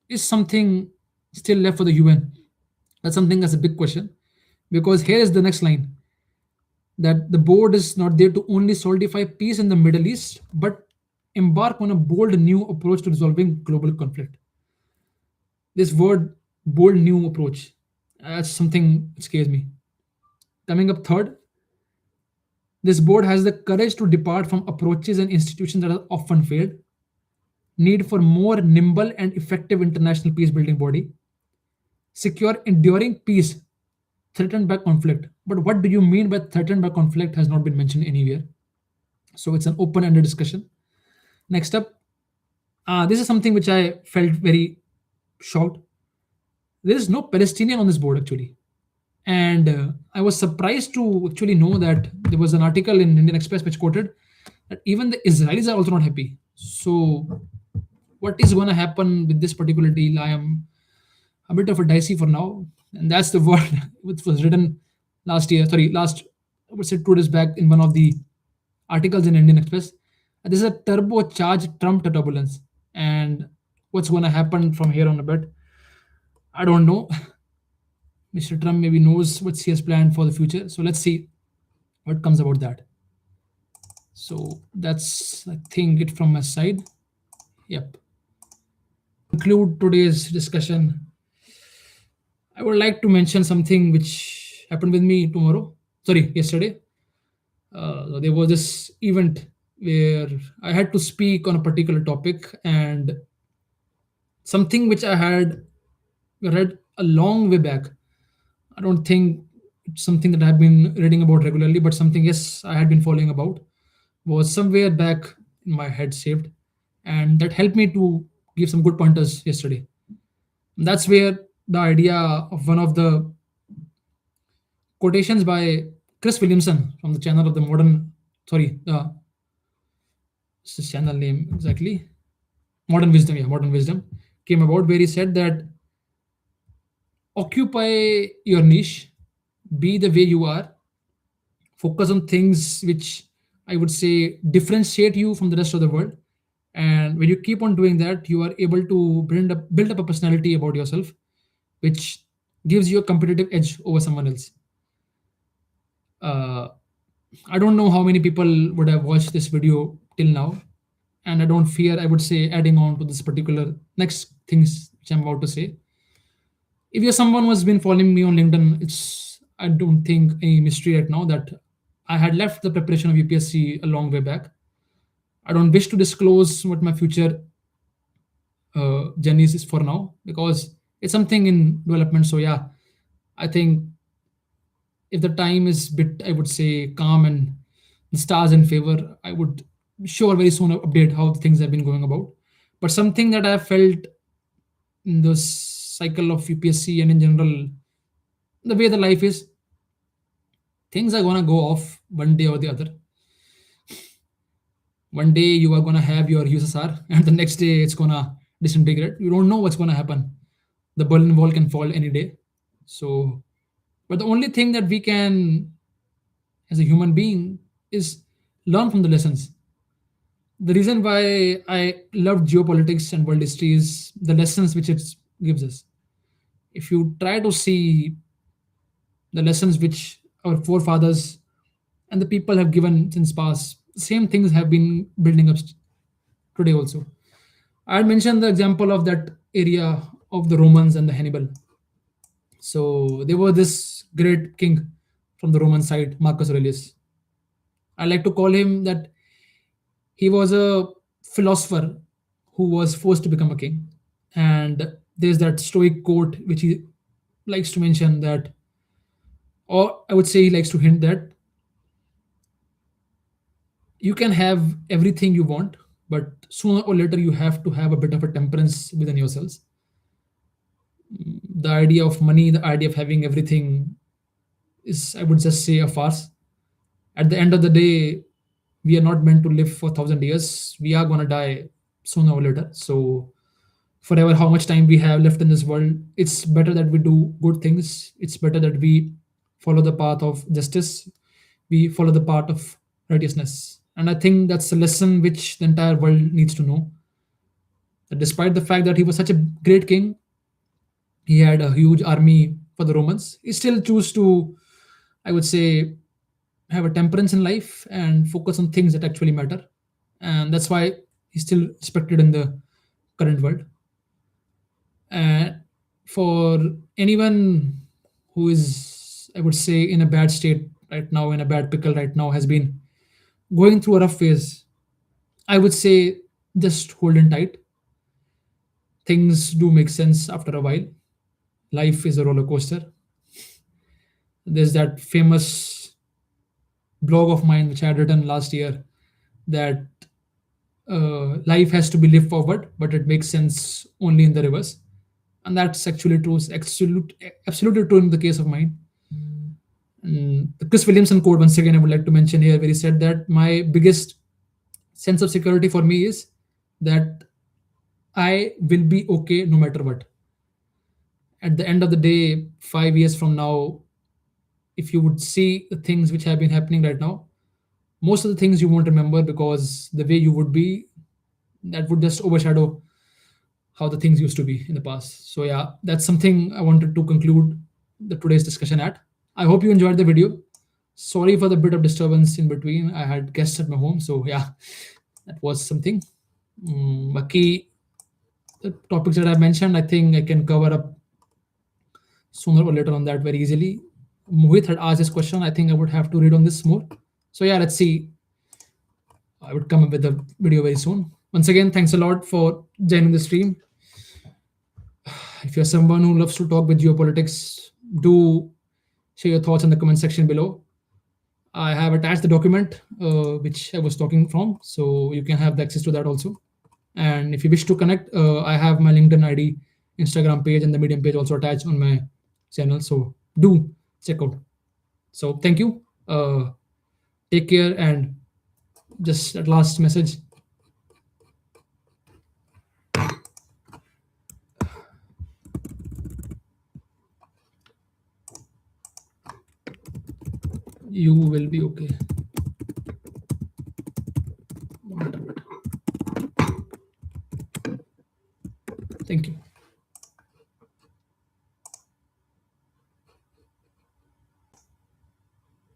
is something still left for the UN? That's something that's a big question, because here is the next line. that the board is not there to only solidify peace in the Middle East, but embark on a bold new approach to resolving global conflict. This word, bold new approach, that's something that scares me. Coming up third, this board has the courage to depart from approaches and institutions that have often failed. Need for more nimble and effective international peace building body. Secure enduring peace threatened by conflict. But what do you mean by threatened by conflict has not been mentioned anywhere. So it's an open-ended discussion. Next up, this is something which I felt very shocked. There is no Palestinian on this board actually, and I was surprised to actually know that there was an article in Indian Express which quoted that even the Israelis are also not happy. So what is going to happen with this particular deal? I am a bit of a dicey for now, and that's the word which was written last year. Sorry, last I would say 2 days back in one of the articles in Indian Express. This is a turbocharged Trump turbulence, and what's going to happen from here on a bit, I don't know. Mr. Trump maybe knows what he has planned for the future. So let's see what comes about that. So that's, I think, it from my side. Yep. Conclude today's discussion. I would like to mention something which happened with me tomorrow. Sorry, yesterday. There was this event where I had to speak on a particular topic, and something which I had read a long way back. I don't think it's something that I've been reading about regularly, but something, yes, I had been following about, was somewhere back in my head saved. And that helped me to give some good pointers yesterday. And that's where the idea of one of the quotations by Chris Williamson from the channel of the modern, sorry, what's his channel name exactly? Modern Wisdom, yeah, Modern Wisdom, came about, where he said that occupy your niche, be the way you are, focus on things which I would say differentiate you from the rest of the world. And when you keep on doing that, you are able to build up a personality about yourself, which gives you a competitive edge over someone else. Uh, I don't know how many people would have watched this video till now, and I don't fear, I would say, adding on to this particular next things which I'm about to say. If you're someone who's been following me on LinkedIn, it's, I don't think, any mystery right now that I had left the preparation of UPSC a long way back. I don't wish to disclose what my future journeys is for now, because it's something in development. So yeah, I think if the time is bit, I would say, calm and the stars in favor, I would sure very soon update how things have been going about. But something that I felt in this cycle of UPSC and in general, the way the life is, things are gonna go off one day or the other. One day you are gonna have your USSR, and the next day it's gonna disintegrate. You don't know what's gonna happen. The Berlin Wall can fall any day. So, but the only thing that we can, as a human being, is learn from the lessons. The reason why I love geopolitics and world history is the lessons which it gives us. If you try to see the lessons which our forefathers and the people have given since past, same things have been building up today also. I had mentioned the example of that area of the Romans and the Hannibal. So there was this great king from the Roman side, Marcus Aurelius. I like to call him that he was a philosopher who was forced to become a king. And there's that Stoic quote which he likes to mention that, or I would say he likes to hint that you can have everything you want, but sooner or later you have to have a bit of a temperance within yourselves. The idea of money, the idea of having everything is, I would just say, a farce. At the end of the day, we are not meant to live for 1,000 years. We are gonna die sooner or later. So forever, how much time we have left in this world, it's better that we do good things. It's better that we follow the path of justice. We follow the path of righteousness. And I think that's a lesson which the entire world needs to know. That despite the fact that he was such a great king, he had a huge army for the Romans, he still chose to, I would say, have a temperance in life and focus on things that actually matter. And that's why he's still respected in the current world. And for anyone who is, I would say, in a bad state right now, in a bad pickle right now, has been going through a rough phase, I would say just hold in tight. Things do make sense after a while. Life is a roller coaster. There's that famous blog of mine which I had written last year that life has to be lived forward, but it makes sense only in the reverse. And that's actually true, absolutely true in the case of mine. The Chris Williamson quote, once again, I would like to mention here, where he said that my biggest sense of security for me is that I will be okay no matter what. At the end of the day, 5 years from now, if you would see the things which have been happening right now, most of the things you won't remember because the way you would be, that would just overshadow how the things used to be in the past. So yeah, that's something I wanted to conclude the today's discussion at. I hope you enjoyed the video. Sorry for the bit of disturbance in between. I had guests at my home, so yeah, that was something. Baki, the topics that I mentioned, I think I can cover up sooner or later on that very easily. Mohit had asked this question. I think I would have to read on this more. So yeah, let's see. I would come up with a video very soon. Once again, thanks a lot for joining the stream. If you're someone who loves to talk with geopolitics, do share your thoughts in the comment section below. I have attached the document which I was talking from, so you can have the access to that also. And if you wish to connect, I have my LinkedIn ID, Instagram page, and the Medium page also attached on my channel. So do check out. So thank you. Take care, and just at last message. You will be okay. No matter what. Thank you.